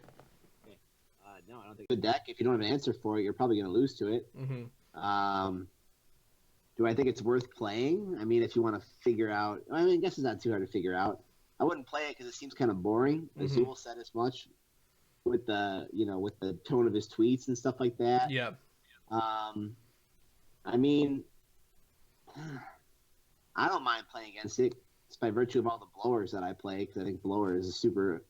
[SPEAKER 5] No, I don't think. Good deck. If you don't have an answer for it, you're probably going to lose to it.
[SPEAKER 1] Mm-hmm.
[SPEAKER 5] Do I think it's worth playing? I mean, if you want to figure out, I mean, I guess it's not too hard to figure out. I wouldn't play it because it seems kind of boring. As
[SPEAKER 1] Mhm.
[SPEAKER 5] Zool said as much with the, with the tone of his tweets and stuff like that.
[SPEAKER 1] Yeah.
[SPEAKER 5] I mean, I don't mind playing against it. It's by virtue of all the blowers that I play because I think blower is a super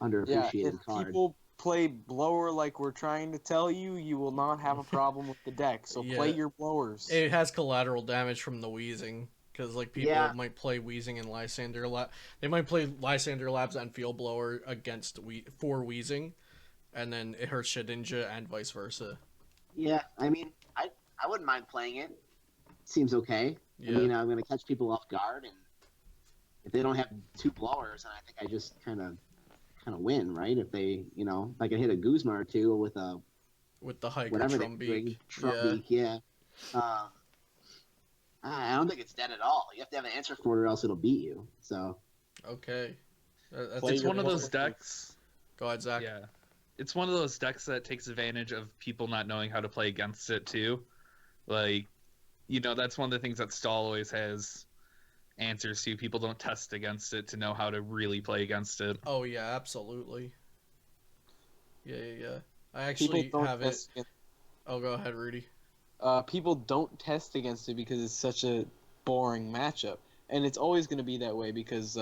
[SPEAKER 2] Yeah,
[SPEAKER 5] underappreciated
[SPEAKER 2] if
[SPEAKER 5] card.
[SPEAKER 2] people play blower like we're trying to tell you, you will not have a problem with the deck. So play
[SPEAKER 1] Yeah.
[SPEAKER 2] your blowers.
[SPEAKER 1] It has collateral damage from the Weezing. Because, like, people
[SPEAKER 5] Yeah.
[SPEAKER 1] might play Weezing and Lysander Lab. They might play Lysander Labs and Field Blower against for Weezing. And then it hurts Shedinja and vice versa.
[SPEAKER 5] Yeah, I mean, I wouldn't mind playing it. Seems okay.
[SPEAKER 1] Yeah.
[SPEAKER 5] I mean, I'm going to catch people off guard, and if they don't have 2 blowers, then I think I just kind of win, right? If they, if I can hit a Guzma or 2 with a
[SPEAKER 1] With the Hiker
[SPEAKER 5] whatever
[SPEAKER 1] Trumbeak.
[SPEAKER 5] they bring,
[SPEAKER 1] Yeah.
[SPEAKER 5] Trumbeak, yeah. I don't think it's dead at all. You have to have an answer for it, or else it'll beat you. So
[SPEAKER 1] Okay. That's
[SPEAKER 2] Play
[SPEAKER 3] It's
[SPEAKER 2] your
[SPEAKER 3] one of those
[SPEAKER 2] blower.
[SPEAKER 3] decks.
[SPEAKER 1] Go ahead, Zach.
[SPEAKER 3] Yeah. It's one of those decks that takes advantage of people not knowing how to play against it too. Like, that's one of the things that Stall always has answers to. People don't test against it to know how to really play against it.
[SPEAKER 1] Oh, yeah, absolutely. Yeah. I actually
[SPEAKER 2] People don't
[SPEAKER 1] have it.
[SPEAKER 2] test against,
[SPEAKER 1] Oh, go ahead, Rudy.
[SPEAKER 2] people don't test against it because it's such a boring matchup, and it's always going to be that way because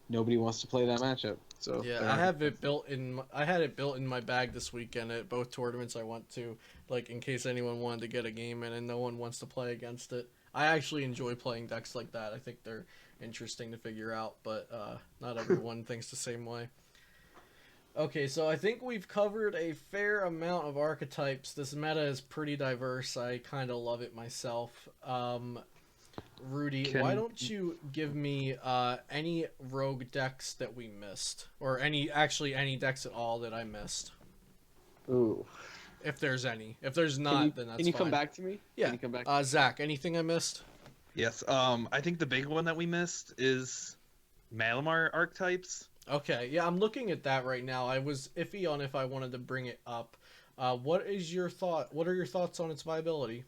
[SPEAKER 2] nobody wants to play that matchup. So
[SPEAKER 1] Yeah,
[SPEAKER 2] they're
[SPEAKER 1] I
[SPEAKER 2] not-
[SPEAKER 1] have it built in. I had it built in my bag this weekend at both tournaments I went to, like in case anyone wanted to get a game in and no one wants to play against it. I actually enjoy playing decks like that. I think they're interesting to figure out, but not everyone thinks the same way. Okay, so I think we've covered a fair amount of archetypes. This meta is pretty diverse. I kind of love it myself. Rudy, why don't you give me any rogue decks that we missed, or any decks at all that I missed,
[SPEAKER 2] Ooh.
[SPEAKER 1] if there's any. If there's not, then that's
[SPEAKER 2] Can you
[SPEAKER 1] fine.
[SPEAKER 2] come back to me?
[SPEAKER 1] Yeah.
[SPEAKER 2] Can you come back?
[SPEAKER 1] Zach, anything I missed?
[SPEAKER 3] Yes. I think the big one that we missed is Malamar archetypes.
[SPEAKER 1] Okay, yeah, I'm looking at that right now. I was iffy on if I wanted to bring it up. What are your thoughts on its viability?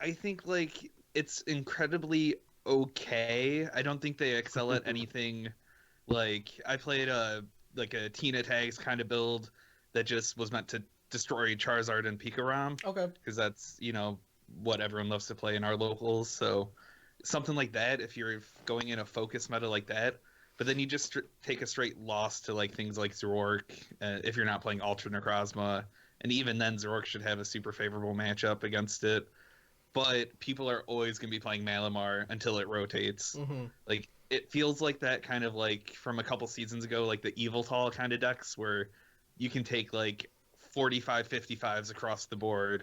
[SPEAKER 3] I think like it's incredibly okay. I don't think they excel at anything. Like I played a Tina Tags kind of build that just was meant to destroy Charizard and PikaRom
[SPEAKER 1] Okay.
[SPEAKER 3] because that's what everyone loves to play in our locals. So something like that, if you're going in a focus meta like that, but then you just take a straight loss to like things like Zoroark if you're not playing Ultra Necrozma, and even then Zoroark should have a super favorable matchup against it. But people are always going to be playing Malamar until it rotates. Like it feels like that kind of like from a couple seasons ago, like the Evil Tall kind of decks where you can take like 45 55s across the board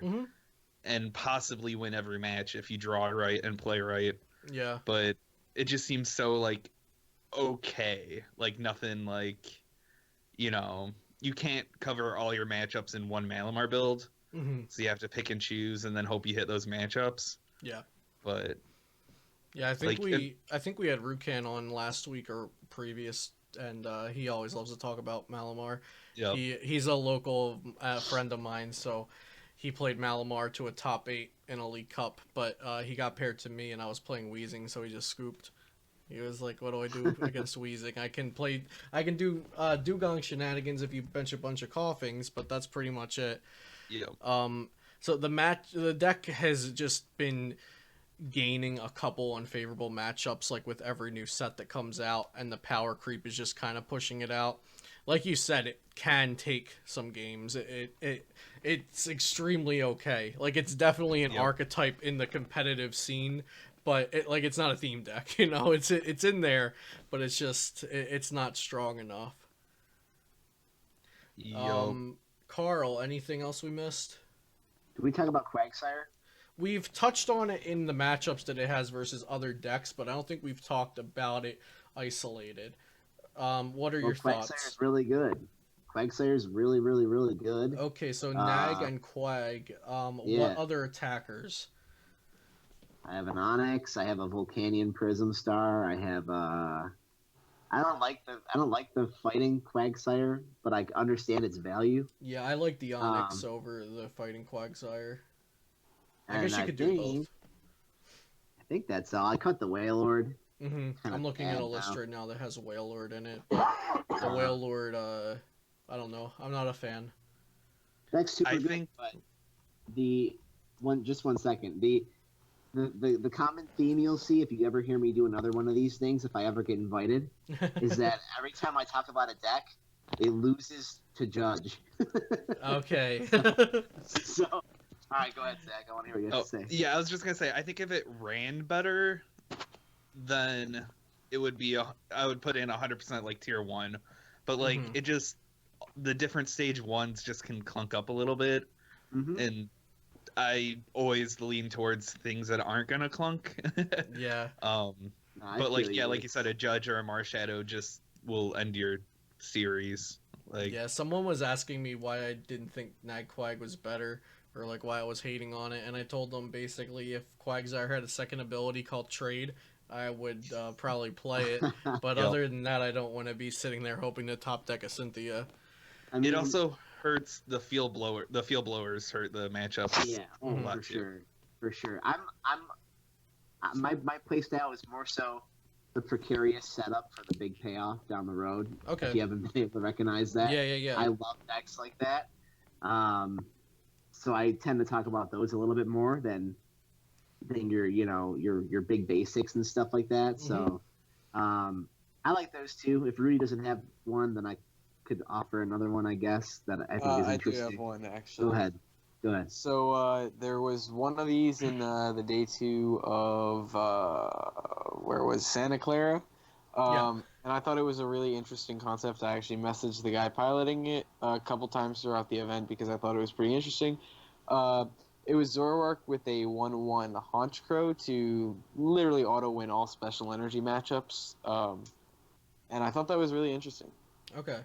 [SPEAKER 3] and possibly win every match if you draw right and play right.
[SPEAKER 1] Yeah.
[SPEAKER 3] But it just seems so like okay, like nothing like, you know, you can't cover all your matchups in one Malamar build. So you have to pick and choose and then hope you hit those matchups.
[SPEAKER 1] Yeah.
[SPEAKER 3] But
[SPEAKER 1] yeah, I think
[SPEAKER 3] like,
[SPEAKER 1] I think we had Rukan on last week or previous, and he always loves to talk about Malamar.
[SPEAKER 3] yeah,
[SPEAKER 1] He's a local friend of mine, so he played Malamar to a top 8 in a League Cup, but he got paired to me, and I was playing Weezing, so he just scooped. He was like, "What do I do against Weezing? I can do Dugong shenanigans if you bench a bunch of coughings, but that's pretty much it."
[SPEAKER 3] yeah.
[SPEAKER 1] So the deck has just been gaining a couple unfavorable matchups like with every new set that comes out, and the power creep is just kind of pushing it out. Like you said, it can take some games. It's extremely okay. Like it's definitely an archetype in the competitive scene, but it's not a theme deck, you know. It's in there, but it's just it's not strong enough. Carl, anything else we missed?
[SPEAKER 5] Did we talk about Quagsire?
[SPEAKER 1] We've touched on it in the matchups that it has versus other decks, but I don't think we've talked about it isolated. What are your thoughts?
[SPEAKER 5] Quagsire's really good. Quagsire's really, really, really good.
[SPEAKER 1] Okay, so Nag and Quag. What other attackers?
[SPEAKER 5] I have an Onyx. I have a Volcanion Prism Star. I have I don't like the fighting Quagsire, but I understand its value.
[SPEAKER 1] Yeah, I like the Onyx over the fighting Quagsire. I guess you could do both.
[SPEAKER 5] I think that's all. I cut the Wailord.
[SPEAKER 1] I'm looking at a list right now that has Wailord in it. The Wailord, I don't know. I'm not a fan.
[SPEAKER 5] That's super good, but just one second. The common theme you'll see if you ever hear me do another one of these things, if I ever get invited, is that every time I talk about a deck, it loses to Judge.
[SPEAKER 1] Okay.
[SPEAKER 5] So, all right, go ahead, Zach. I want to hear what you have to say.
[SPEAKER 3] Yeah, I was just gonna say, I think if it ran better, then it would be I would put in 100% like tier 1, but like it just the different stage 1s just can clunk up a little bit, and I always lean towards things that aren't gonna clunk.
[SPEAKER 1] Yeah.
[SPEAKER 3] But like like you said, a Judge or a Marshadow just will end your series. Like
[SPEAKER 1] yeah, someone was asking me why I didn't think Nagquag was better, or like why I was hating on it, and I told them basically if Quagsire had a second ability called Trade, I would probably play it. But other than that, I don't want to be sitting there hoping to top deck a Cynthia.
[SPEAKER 5] I mean,
[SPEAKER 3] it also hurts the field blower. The field blowers hurt the matchups.
[SPEAKER 5] Yeah, for sure. My playstyle is more so the precarious setup for the big payoff down the road.
[SPEAKER 1] Okay.
[SPEAKER 5] If you haven't been able to recognize that.
[SPEAKER 1] Yeah.
[SPEAKER 5] I love decks like that. So I tend to talk about those a little bit more than your big basics and stuff like that. So I like those too. If Rudy doesn't have one, then I could offer another one, I guess, that I think is interesting.
[SPEAKER 2] I do have one, actually.
[SPEAKER 5] Go ahead.
[SPEAKER 2] So there was one of these in the day 2 of where was Santa Clara, and I thought it was a really interesting concept. I actually messaged the guy piloting it a couple times throughout the event because I thought it was pretty interesting. It was Zoroark with a 1/1 Haunch Crow to literally auto win all special energy matchups, and I thought that was really interesting.
[SPEAKER 1] Okay,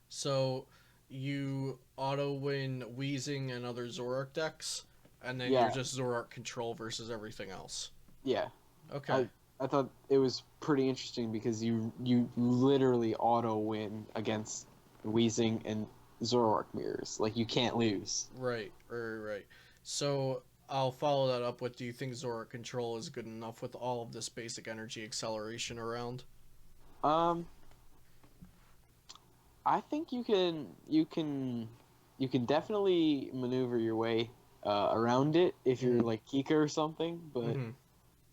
[SPEAKER 1] so you auto win Weezing and other Zoroark decks, and then you're just Zoroark control versus everything else.
[SPEAKER 2] Yeah.
[SPEAKER 1] Okay.
[SPEAKER 2] I thought it was pretty interesting because you literally auto win against Weezing and Zoroark mirrors. Like, you can't lose.
[SPEAKER 1] Right. So I'll follow that up with, do you think Zoroark control is good enough with all of this basic energy acceleration around?
[SPEAKER 2] I think you can definitely maneuver your way around it if you're like Kika or something, but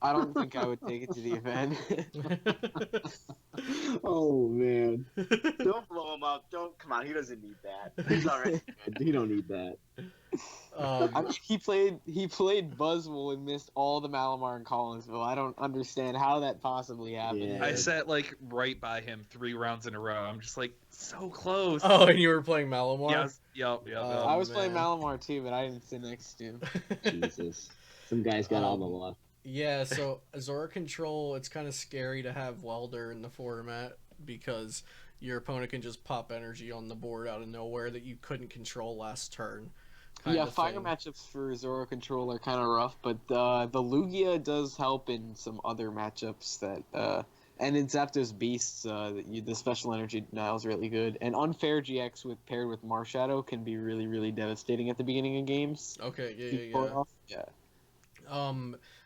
[SPEAKER 2] I don't think I would take it to the event.
[SPEAKER 5] Oh man, don't blow him up. Don't come on. He doesn't need that. He's already good. He don't need that.
[SPEAKER 2] I mean, he played Buzzwole and missed all the Malamar in Collinsville. I don't understand how that possibly happened.
[SPEAKER 5] Yeah.
[SPEAKER 3] I sat like right by him 3 rounds in a row. I'm just like so close.
[SPEAKER 1] Oh, and you were playing Malamar?
[SPEAKER 3] Yes. Yep.
[SPEAKER 1] Oh,
[SPEAKER 2] I was playing
[SPEAKER 1] man.
[SPEAKER 2] Malamar too, but I didn't sit next to him.
[SPEAKER 5] Jesus, some guys got all the luck.
[SPEAKER 1] Yeah, so Zoroark Control, it's kind of scary to have Welder in the format because your opponent can just pop energy on the board out of nowhere that you couldn't control last turn.
[SPEAKER 2] Yeah, fire matchups for Zoroark Control are kind of rough, but the Lugia does help in some other matchups that and in Zapdos Beasts, the special energy denial is really good. And Unfair GX paired with Marshadow can be really, really devastating at the beginning of games.
[SPEAKER 1] Okay,
[SPEAKER 2] Yeah.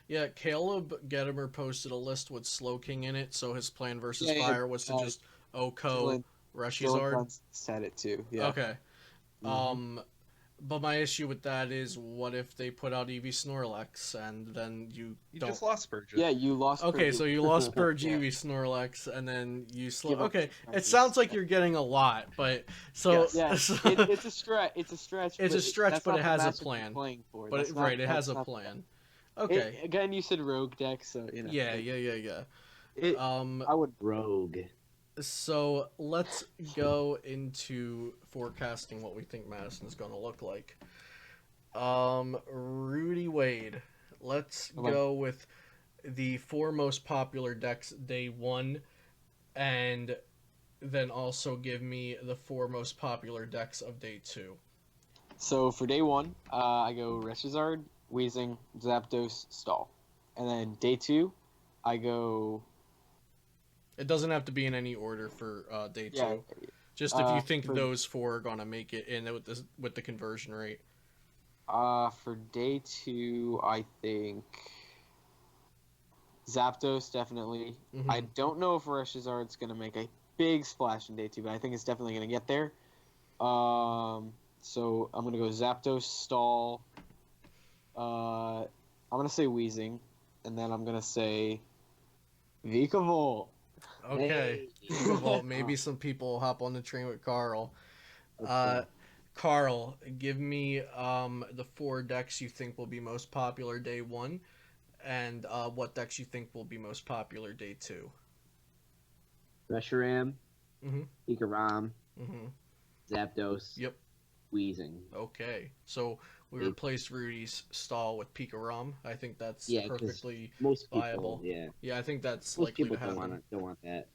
[SPEAKER 1] Yeah, Caleb Gedimer posted a list with Slowking in it, so his plan versus Fire was to just Oko Reshizard.
[SPEAKER 2] Said it too. Yeah.
[SPEAKER 1] Okay. But my issue with that is, what if they put out Eevee Snorlax and then you don't...
[SPEAKER 3] just lost Purge.
[SPEAKER 2] Yeah, you lost.
[SPEAKER 1] Okay,
[SPEAKER 2] Purge.
[SPEAKER 1] so you lost Purge Eevee Snorlax and then you
[SPEAKER 2] Give up
[SPEAKER 1] Okay,
[SPEAKER 2] the
[SPEAKER 1] it sounds like you're getting a lot, but so
[SPEAKER 3] Yes.
[SPEAKER 2] Yeah, it's a stretch. It's a stretch.
[SPEAKER 1] It's a stretch,
[SPEAKER 2] that's
[SPEAKER 1] but
[SPEAKER 2] not
[SPEAKER 1] it
[SPEAKER 2] the
[SPEAKER 1] has a
[SPEAKER 2] matchup you're
[SPEAKER 1] plan.
[SPEAKER 2] Playing for.
[SPEAKER 1] But
[SPEAKER 2] That's
[SPEAKER 1] it,
[SPEAKER 2] not-
[SPEAKER 1] right, it has
[SPEAKER 2] that's
[SPEAKER 1] a
[SPEAKER 2] not-
[SPEAKER 1] plan. Okay.
[SPEAKER 2] Again, you said rogue deck, so you know.
[SPEAKER 1] Yeah.
[SPEAKER 2] It, I would.
[SPEAKER 5] Rogue.
[SPEAKER 1] So let's go into forecasting what we think Madison is going to look like. Rudy Wade. Let's go with the 4 most popular decks day 1, and then also give me the 4 most popular decks of day 2.
[SPEAKER 2] So for day 1, I go Reshiram, Weezing, Zapdos, Stall, and then day 2, I go.
[SPEAKER 1] It doesn't have to be in any order for day 2.
[SPEAKER 2] Yeah.
[SPEAKER 1] Just if you think
[SPEAKER 2] for-
[SPEAKER 1] those 4 are going to make it in with the conversion rate.
[SPEAKER 2] For day 2, I think Zapdos definitely.
[SPEAKER 1] Mhm.
[SPEAKER 2] I don't know if Reshizard's gonna make a big splash in day 2, but I think it's definitely gonna get there. So I'm gonna go Zapdos, Stall. I'm gonna say Weezing, and then I'm gonna say Vikavolt.
[SPEAKER 1] Okay. Well, maybe some people will hop on the train with Carl.
[SPEAKER 5] Okay.
[SPEAKER 1] Carl, give me the 4 decks you think will be most popular day 1, and what decks you think will be most popular day 2.
[SPEAKER 5] Reshiram.
[SPEAKER 1] Mhm.
[SPEAKER 5] PikaRom.
[SPEAKER 1] Mhm.
[SPEAKER 5] Zapdos.
[SPEAKER 1] Yep.
[SPEAKER 5] Weezing.
[SPEAKER 1] Okay. So we replaced Rudy's Stall with PikaRom. I think that's
[SPEAKER 5] Yeah, 'cause
[SPEAKER 1] perfectly
[SPEAKER 5] most people.
[SPEAKER 1] viable.
[SPEAKER 5] Yeah.
[SPEAKER 1] Yeah, I think that's
[SPEAKER 5] Most
[SPEAKER 1] likely
[SPEAKER 5] people
[SPEAKER 1] to happen.
[SPEAKER 5] don't want that.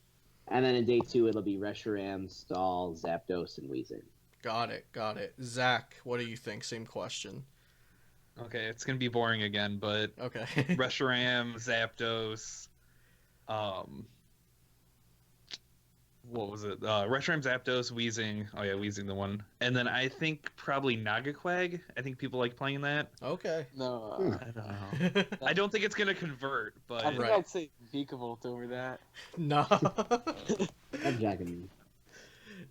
[SPEAKER 5] And then in day 2, it'll be Reshiram, Stall, Zapdos, and Weezing.
[SPEAKER 1] Got it. Zach, what do you think? Same question.
[SPEAKER 3] Okay, it's gonna be boring again, but
[SPEAKER 1] Okay.
[SPEAKER 3] Reshiram, Zapdos, what was it? Reshiram, Zapdos, Weezing. Oh yeah, Weezing the one. And then I think probably Nagaquag. I think people like playing that.
[SPEAKER 1] Okay.
[SPEAKER 2] No,
[SPEAKER 3] I don't know. I don't think it's gonna convert, but
[SPEAKER 2] I think
[SPEAKER 1] Right.
[SPEAKER 2] I'd say Vikavolt over that.
[SPEAKER 1] No.
[SPEAKER 5] I'm jacking.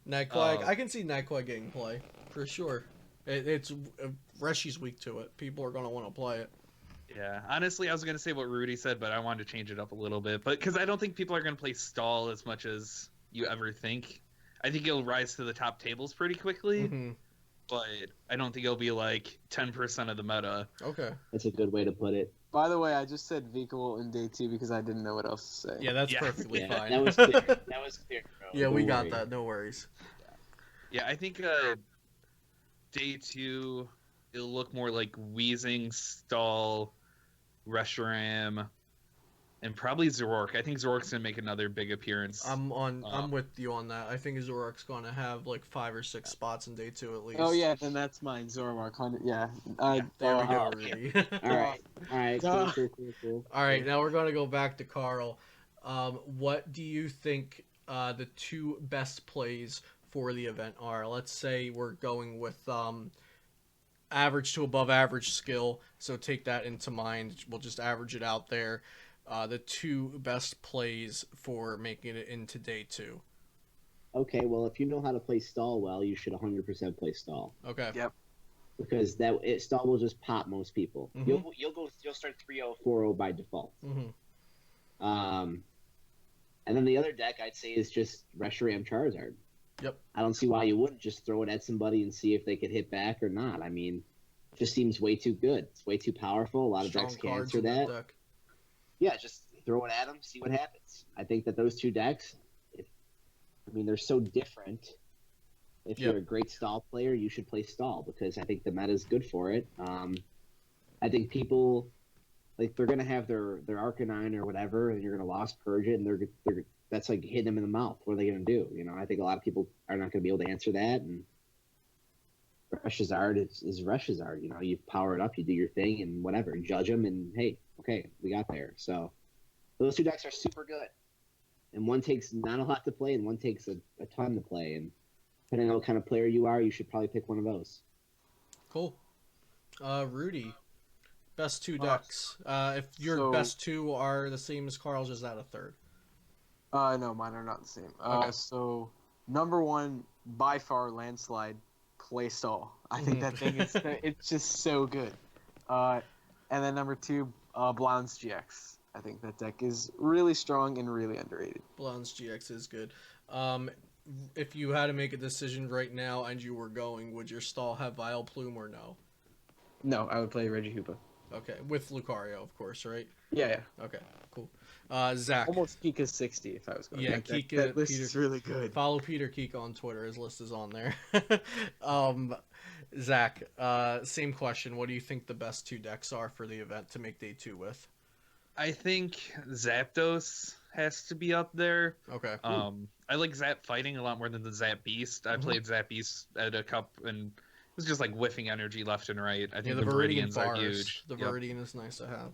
[SPEAKER 1] Nightquag. I can see Nightquag getting play for sure. It's Reshi's weak to it. People are gonna want to play it.
[SPEAKER 3] yeah. Honestly, I was gonna say what Rudy said, but I wanted to change it up a little bit. But because I don't think people are gonna play Stall as much as you ever think. I think it'll rise to the top tables pretty quickly,
[SPEAKER 1] Mhm.
[SPEAKER 3] but I don't think it'll be like 10% of the meta.
[SPEAKER 1] Okay.
[SPEAKER 5] That's a good way to put it.
[SPEAKER 2] By the way, I just said Vikavolt in day 2 because I didn't know what else to say.
[SPEAKER 1] Yeah, that's
[SPEAKER 3] Yeah.
[SPEAKER 1] perfectly
[SPEAKER 5] Yeah,
[SPEAKER 1] fine.
[SPEAKER 5] that was clear. That was clear, bro.
[SPEAKER 1] Yeah,
[SPEAKER 5] Don't
[SPEAKER 1] we got
[SPEAKER 5] worry.
[SPEAKER 1] that. No worries.
[SPEAKER 3] Yeah, I think day 2 it'll look more like Weezing, Stall, Reshiram, and probably Zoroark. I think Zoroark's gonna make another big appearance.
[SPEAKER 1] I'm with you on that. I think Zoroark's gonna have like 5 or 6 spots in day 2 at least.
[SPEAKER 2] Oh yeah, then that's mine. Zoroark, 100. Yeah.
[SPEAKER 1] There we go,
[SPEAKER 5] Oh,
[SPEAKER 1] Rudy.
[SPEAKER 5] All right. Cool.
[SPEAKER 1] All right, now we're gonna go back to Carl. What do you think the 2 best plays for the event are? Let's say we're going with average to above average skill, so take that into mind. We'll just average it out there. The 2 best plays for making it into day 2.
[SPEAKER 5] Okay, well, if you know how to play Stall well, you should 100% play Stall.
[SPEAKER 1] Okay.
[SPEAKER 2] Yep.
[SPEAKER 5] because stall will just pop most people.
[SPEAKER 1] Mhm.
[SPEAKER 5] You'll start 3-0, 4-0 by default.
[SPEAKER 1] Mhm.
[SPEAKER 5] And then the other deck I'd say is just Reshiram Charizard.
[SPEAKER 1] Yep.
[SPEAKER 5] I don't see why you wouldn't just throw it at somebody and see if they could hit back or not. I mean, it just seems way too good. It's way too powerful. A lot of decks can answer that.
[SPEAKER 1] Deck.
[SPEAKER 5] Yeah, just throw it at them, see what happens. I think that those two decks, they're so different. If you're a great stall player, you should play stall because I think the meta is good for it. I think people, like, they're gonna have their Arcanine or whatever, and you're gonna Lost Purge it, and they're that's like hitting them in the mouth. What are they gonna do? I think a lot of people are not gonna be able to answer that. And Reshizard is Reshizard. You power it up, you do your thing, and whatever, judge them, and hey, okay, we got there. So those two decks are super good, and one takes not a lot to play, and one takes a ton to play. And depending on what kind of player you are, you should probably pick one of those.
[SPEAKER 1] Cool. Rudy, best two decks. If your best two are the same as Carl's, is that a third?
[SPEAKER 2] No, mine are not the same.
[SPEAKER 1] Okay.
[SPEAKER 2] So number one, by far, landslide, play stall. I think that thing is it's just so good. And then number two, Blacephalon-GX. I think that deck is really strong and really underrated.
[SPEAKER 1] Blacephalon-GX is good. If you had to make a decision right now and you were going, would your stall have Vileplume or no?
[SPEAKER 2] No, I would play Regihooppa.
[SPEAKER 1] Okay, with Lucario, of course, right?
[SPEAKER 2] Yeah.
[SPEAKER 1] Okay, cool. Zach.
[SPEAKER 2] Almost Kika 60 if I was going.
[SPEAKER 1] Yeah,
[SPEAKER 2] Kika.
[SPEAKER 1] That
[SPEAKER 2] list
[SPEAKER 1] Peter,
[SPEAKER 2] is really good.
[SPEAKER 1] Follow Peter Kika on Twitter. His list is on there. Zach, same question. What do you think the best two decks are for the event to make day 2 with?
[SPEAKER 3] I think Zapdos has to be up there.
[SPEAKER 1] Okay.
[SPEAKER 3] I like Zap Fighting a lot more than the Zap Beast. I played Zap Beast at a cup and it was just like whiffing energy left and right. I think the Viridians are huge.
[SPEAKER 1] The Viridian is nice to have.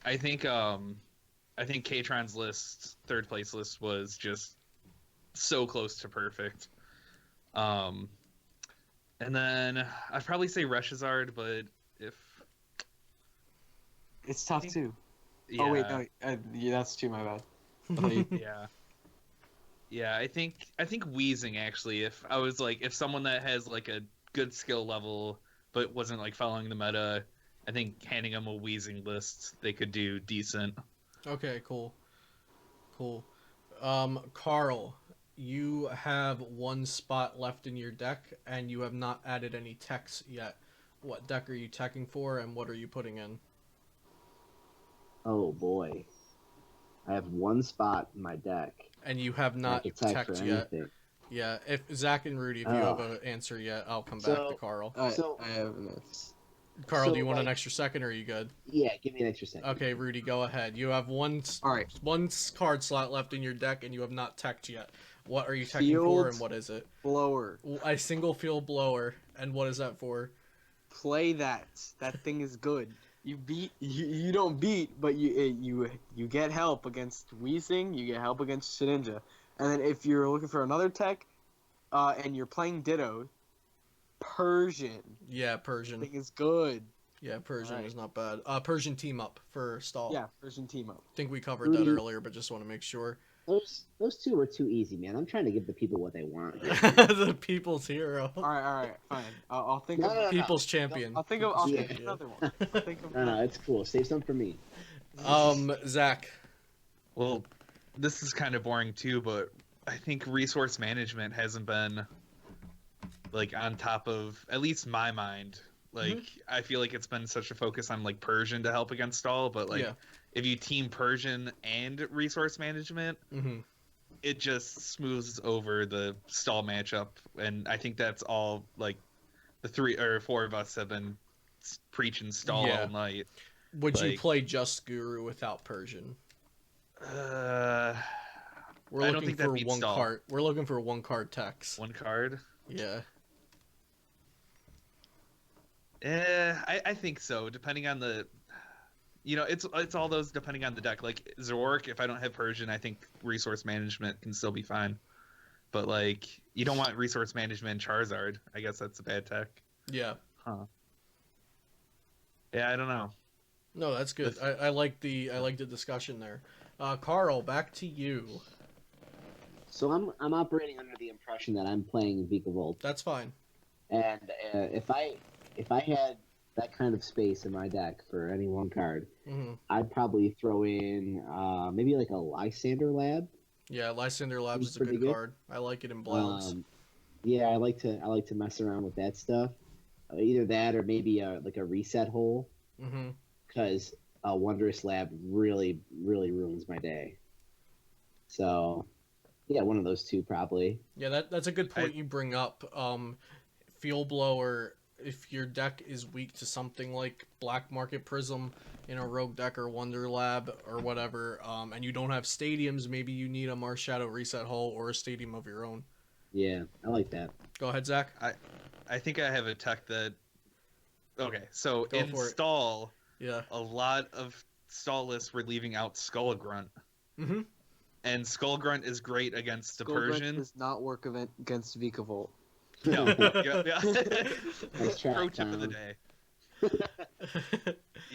[SPEAKER 3] I think K-Tron's list, third place list, was just so close to perfect. And then I'd probably say Reshizard, but if
[SPEAKER 2] it's tough too.
[SPEAKER 3] Yeah.
[SPEAKER 2] Oh wait, no, yeah, that's too. My bad.
[SPEAKER 3] Yeah. I think Weezing actually. If someone that has like a good skill level but wasn't like following the meta, I think handing them a Weezing list, they could do decent.
[SPEAKER 1] Okay, cool. Carl, you have one spot left in your deck, and you have not added any techs yet. What deck are you teching for, and what are you putting in?
[SPEAKER 5] Oh boy, I have one spot in my deck,
[SPEAKER 1] and you have not teched yet. Yeah, if Zach and Rudy, if you have an answer yet, I'll come back to Carl.
[SPEAKER 2] I have an answer.
[SPEAKER 1] Carl, do you want an extra second, or are you good?
[SPEAKER 5] Yeah, give me an extra second.
[SPEAKER 1] Okay, Rudy, go ahead. You have one card slot left in your deck, and you have not teched yet. What are you teching for, and what is it?
[SPEAKER 2] Blower.
[SPEAKER 1] A single field blower, and what is that for?
[SPEAKER 2] Play that. That thing is good. You don't beat, but you get help against Weezing. You get help against Shedinja, and then if you're looking for another tech, and you're playing Ditto. Persian.
[SPEAKER 1] Yeah, Persian.
[SPEAKER 2] I think it's good.
[SPEAKER 1] Yeah, Persian is not bad. Persian team up for stall.
[SPEAKER 2] Yeah, Persian team up.
[SPEAKER 1] I think we covered that earlier, but just want to make sure.
[SPEAKER 5] Those two were too easy, man. I'm trying to give the people what they want.
[SPEAKER 1] The people's hero.
[SPEAKER 2] All right, fine. I'll think of
[SPEAKER 1] people's champion.
[SPEAKER 2] I'll think of another one.
[SPEAKER 5] No, it's cool. Save some for me.
[SPEAKER 1] Zach.
[SPEAKER 3] Well, this is kind of boring too, but I think resource management hasn't been like on top of at least my mind. Like I feel like it's been such a focus on like Persian to help against stall, but like if you team Persian and resource management, it just smooths over the stall matchup, and I think that's all like the 3 or 4 of us have been preaching stall all night.
[SPEAKER 1] Would you play just Guru without Persian?
[SPEAKER 3] I don't think that'd beat stall.
[SPEAKER 1] We're looking for 1 card text.
[SPEAKER 3] 1 card?
[SPEAKER 1] Yeah.
[SPEAKER 3] I think so. Depending on the, it's all those depending on the deck. Like Zoroark, if I don't have Persian, I think resource management can still be fine. But like, you don't want resource management Charizard. I guess that's a bad tech.
[SPEAKER 1] Yeah.
[SPEAKER 3] Huh. Yeah, I don't know.
[SPEAKER 1] No, that's good. I like the discussion there. Carl, back to you.
[SPEAKER 5] So I'm operating under the impression that I'm playing Vikavolt.
[SPEAKER 1] That's fine.
[SPEAKER 5] And if I if I had that kind of space in my deck for any one card,
[SPEAKER 1] Mm-hmm.
[SPEAKER 5] I'd probably throw in maybe like a Lysander Lab.
[SPEAKER 1] Yeah, Lysander Labs
[SPEAKER 5] Seems
[SPEAKER 1] is a
[SPEAKER 5] pretty
[SPEAKER 1] good
[SPEAKER 5] good.
[SPEAKER 1] card. I like it in Blounce.
[SPEAKER 5] Yeah, I like to mess around with that stuff. Either that or maybe like a reset hole,
[SPEAKER 1] Mm-hmm.
[SPEAKER 5] because a Wondrous Lab really really ruins my day. So yeah, one of those two probably.
[SPEAKER 1] Yeah, that's a good point you bring up. Field Blower, if your deck is weak to something like Black Market Prism in a Rogue deck or Wonder Lab or whatever, and you don't have stadiums, maybe you need a Marshadow Reset Hole or a stadium of your own.
[SPEAKER 5] Yeah, I like that.
[SPEAKER 1] Go ahead, Zach.
[SPEAKER 3] I think I have a tech that. Okay, so
[SPEAKER 1] Go
[SPEAKER 3] in
[SPEAKER 1] for it.
[SPEAKER 3] stall,
[SPEAKER 1] Yeah.
[SPEAKER 3] a lot of stall lists were leaving out Skull Grunt,
[SPEAKER 1] Mm-hmm.
[SPEAKER 3] and Skull Grunt is great against the
[SPEAKER 2] Skullgrunt
[SPEAKER 3] Persian.
[SPEAKER 2] does not work against Vikavolt.
[SPEAKER 3] No, yeah.
[SPEAKER 5] Nice track,
[SPEAKER 3] Pro tip of the
[SPEAKER 5] Tom.
[SPEAKER 3] day.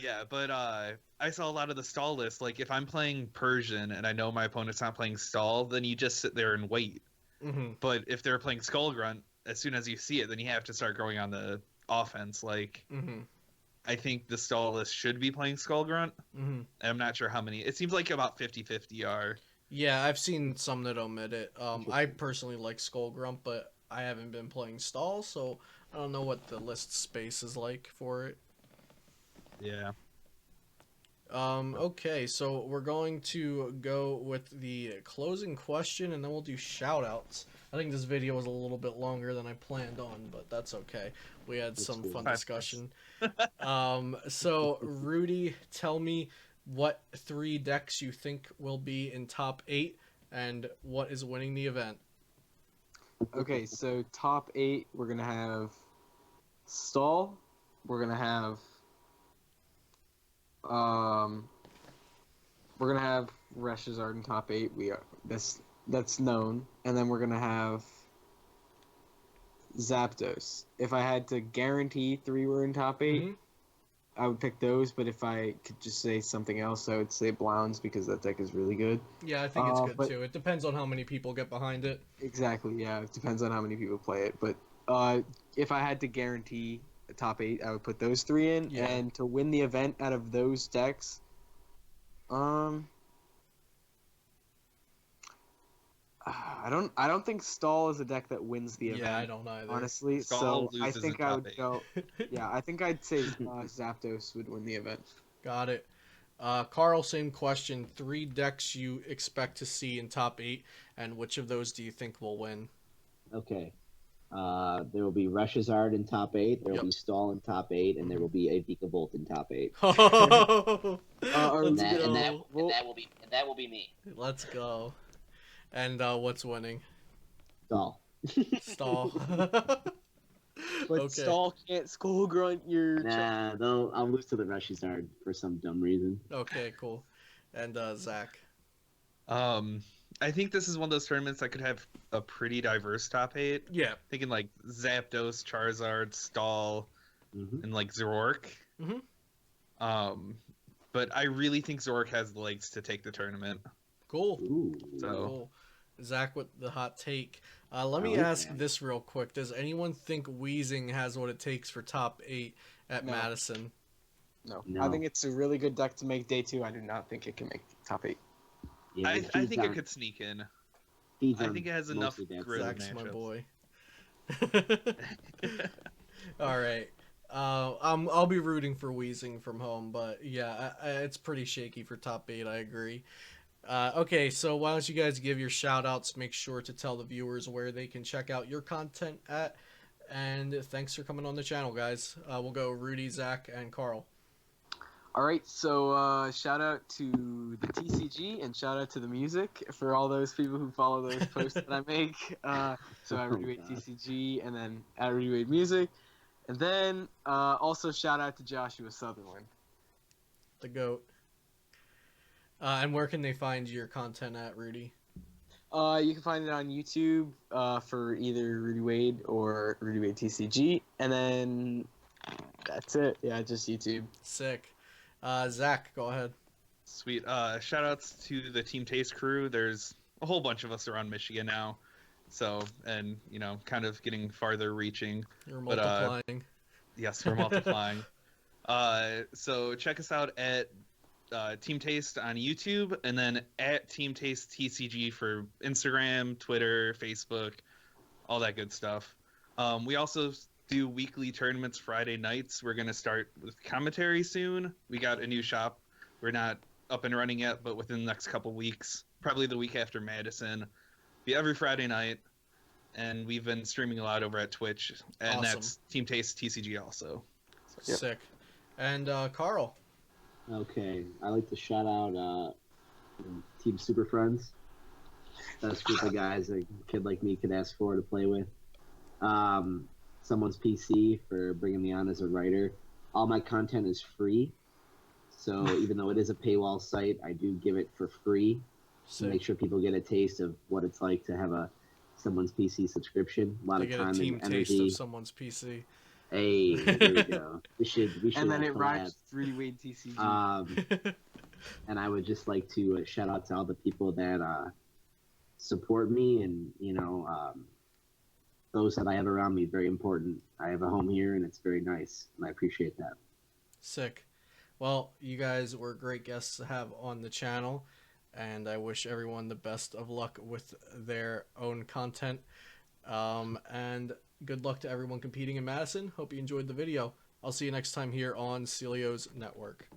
[SPEAKER 3] Yeah, but I saw a lot of the stall lists. Like if I'm playing Persian and I know my opponent's not playing stall, then you just sit there and wait.
[SPEAKER 1] Mm-hmm.
[SPEAKER 3] But if they're playing Skull Grunt, as soon as you see it, then you have to start going on the offense. Like
[SPEAKER 1] Mm-hmm.
[SPEAKER 3] I think the stall list should be playing Skull Grunt.
[SPEAKER 1] Mm-hmm.
[SPEAKER 3] I'm not sure how many. It seems like about 50-50 are.
[SPEAKER 1] Yeah, I've seen some that omit it. I personally like Skull Grump, but I haven't been playing Stall, so I don't know what the list space is like for it.
[SPEAKER 3] Yeah.
[SPEAKER 1] Okay, so we're going to go with the closing question, and then we'll do shoutouts. I think this video was a little bit longer than I planned on, but that's okay. We had some fun discussion. So Rudy, tell me what 3 decks you think will be in top 8, and what is winning the event.
[SPEAKER 2] Okay, so top 8, we're gonna have Stall. We're gonna have Reshiram in top 8. That's known, and then we're gonna have Zapdos. If I had to guarantee 3 were in top 8,
[SPEAKER 1] Mhm.
[SPEAKER 2] I would pick those. But if I could just say something else, I would say Blounce because that deck is really good.
[SPEAKER 1] Yeah, I think it's good
[SPEAKER 2] but-
[SPEAKER 1] too. It depends on how many people get behind it.
[SPEAKER 2] Exactly. Yeah, it depends on how many people play it. But if I had to guarantee a top 8, I would put those 3 in.
[SPEAKER 1] Yeah.
[SPEAKER 2] And to win the event out of those decks, I don't think Stall is a deck that wins the event.
[SPEAKER 1] Yeah, I don't either.
[SPEAKER 2] Honestly,
[SPEAKER 3] Stall
[SPEAKER 2] so I
[SPEAKER 3] loses
[SPEAKER 2] think
[SPEAKER 3] in
[SPEAKER 2] I
[SPEAKER 3] top
[SPEAKER 2] would
[SPEAKER 3] 8.
[SPEAKER 2] go. Yeah, I think I'd say Zapdos would win the event.
[SPEAKER 1] Got it. Carl, same question. 3 decks you expect to see in top 8, and which of those do you think will win?
[SPEAKER 5] Okay. There will be Reshazard in top 8. There will
[SPEAKER 1] Yep.
[SPEAKER 5] be Stall in top 8, and there will be a Vikavolt in top 8.
[SPEAKER 1] Let's
[SPEAKER 5] that-
[SPEAKER 1] go.
[SPEAKER 5] and
[SPEAKER 4] that will be me.
[SPEAKER 1] Let's go. And what's winning?
[SPEAKER 5] Stall.
[SPEAKER 1] Stall.
[SPEAKER 2] But
[SPEAKER 1] Okay.
[SPEAKER 2] Stall can't Skull Grunt your.
[SPEAKER 5] Nah, I'll lose to the Reshazard for some dumb reason.
[SPEAKER 1] Okay, cool. And Zach.
[SPEAKER 3] I think this is one of those tournaments that could have a pretty diverse top 8.
[SPEAKER 1] Yeah.
[SPEAKER 3] Thinking like Zapdos, Charizard, Stall,
[SPEAKER 5] Mhm.
[SPEAKER 3] and like Zoroark.
[SPEAKER 1] Mhm.
[SPEAKER 3] But I really think Zoroark has the legs to take the tournament.
[SPEAKER 1] Cool.
[SPEAKER 5] Ooh.
[SPEAKER 3] So-
[SPEAKER 1] Cool. Zach with the hot take. Let me
[SPEAKER 5] I like
[SPEAKER 1] ask
[SPEAKER 5] that.
[SPEAKER 1] this real quick. Does anyone think Weezing has what it takes for top 8 at
[SPEAKER 2] No.
[SPEAKER 1] Madison?
[SPEAKER 2] No.
[SPEAKER 5] No.
[SPEAKER 2] I think it's a really good deck to make day 2. I do not think it can make top 8.
[SPEAKER 5] Yeah,
[SPEAKER 3] I
[SPEAKER 5] it
[SPEAKER 3] think
[SPEAKER 5] feeds
[SPEAKER 3] it
[SPEAKER 5] on-
[SPEAKER 3] could sneak in.
[SPEAKER 5] feeds
[SPEAKER 3] I
[SPEAKER 5] on
[SPEAKER 3] think it has enough
[SPEAKER 5] mostly that
[SPEAKER 3] grit.
[SPEAKER 5] stuff.
[SPEAKER 1] Zach's my
[SPEAKER 3] matchups.
[SPEAKER 1] boy. All right. I'll be rooting for Weezing from home, but yeah, it's pretty shaky for top 8. I agree. Okay, so why don't you guys give your shout outs? Make sure to tell the viewers where they can check out your content at. And thanks for coming on the channel, guys. We'll go Rudy, Zach, and Carl.
[SPEAKER 2] All right, so shout out to the TCG and shout out to the music for all those people who follow those posts that I make. So at Rudy Wade
[SPEAKER 5] God.
[SPEAKER 2] TCG and then at Rudy Wade Music. And then also shout out to Joshua Sutherland.
[SPEAKER 1] The GOAT. And where can they find your content at, Rudy?
[SPEAKER 2] You can find it on YouTube for either Rudy Wade or Rudy Wade TCG. And then that's it. Yeah, just YouTube.
[SPEAKER 1] Sick. Zach, go ahead.
[SPEAKER 3] Sweet. Shout outs to the Team Taste crew. There's a whole bunch of us around Michigan now. So, and, kind of getting farther reaching.
[SPEAKER 1] You're
[SPEAKER 3] But,
[SPEAKER 1] multiplying.
[SPEAKER 3] Yes, we're multiplying. So check us out at Team Taste on YouTube, and then at Team Taste TCG for Instagram, Twitter, Facebook, all that good stuff. We also do weekly tournaments Friday nights. We're going to start with commentary soon. We got a new shop. We're not up and running yet, but within the next couple weeks, probably the week after Madison, be every Friday night. And we've been streaming a lot over at Twitch, and
[SPEAKER 1] Awesome.
[SPEAKER 3] that's Team Taste TCG also.
[SPEAKER 2] Yep.
[SPEAKER 1] Sick. And Carl.
[SPEAKER 5] Okay, I like to shout out Team Super Friends. Best group of guys a kid like me could ask for to play with. Someone's PC for bringing me on as a writer. All my content is free, so even though it is a paywall site, I do give it for free to make sure people get a taste of what it's like to have someone's PC subscription. A lot
[SPEAKER 1] They
[SPEAKER 5] of
[SPEAKER 1] get
[SPEAKER 5] time
[SPEAKER 1] a team
[SPEAKER 5] and
[SPEAKER 1] taste
[SPEAKER 5] energy.
[SPEAKER 1] of someone's PC.
[SPEAKER 5] Hey, there we go. We should.
[SPEAKER 2] And then
[SPEAKER 5] like,
[SPEAKER 2] it
[SPEAKER 5] collab.
[SPEAKER 2] rhymes three-way TCG.
[SPEAKER 5] And I would just like to shout out to all the people that support me, and those that I have around me. Very important. I have a home here, and it's very nice, and I appreciate that.
[SPEAKER 1] Sick. Well, you guys were great guests to have on the channel, and I wish everyone the best of luck with their own content. And good luck to everyone competing in Madison. Hope you enjoyed the video. I'll see you next time here on Celio's Network.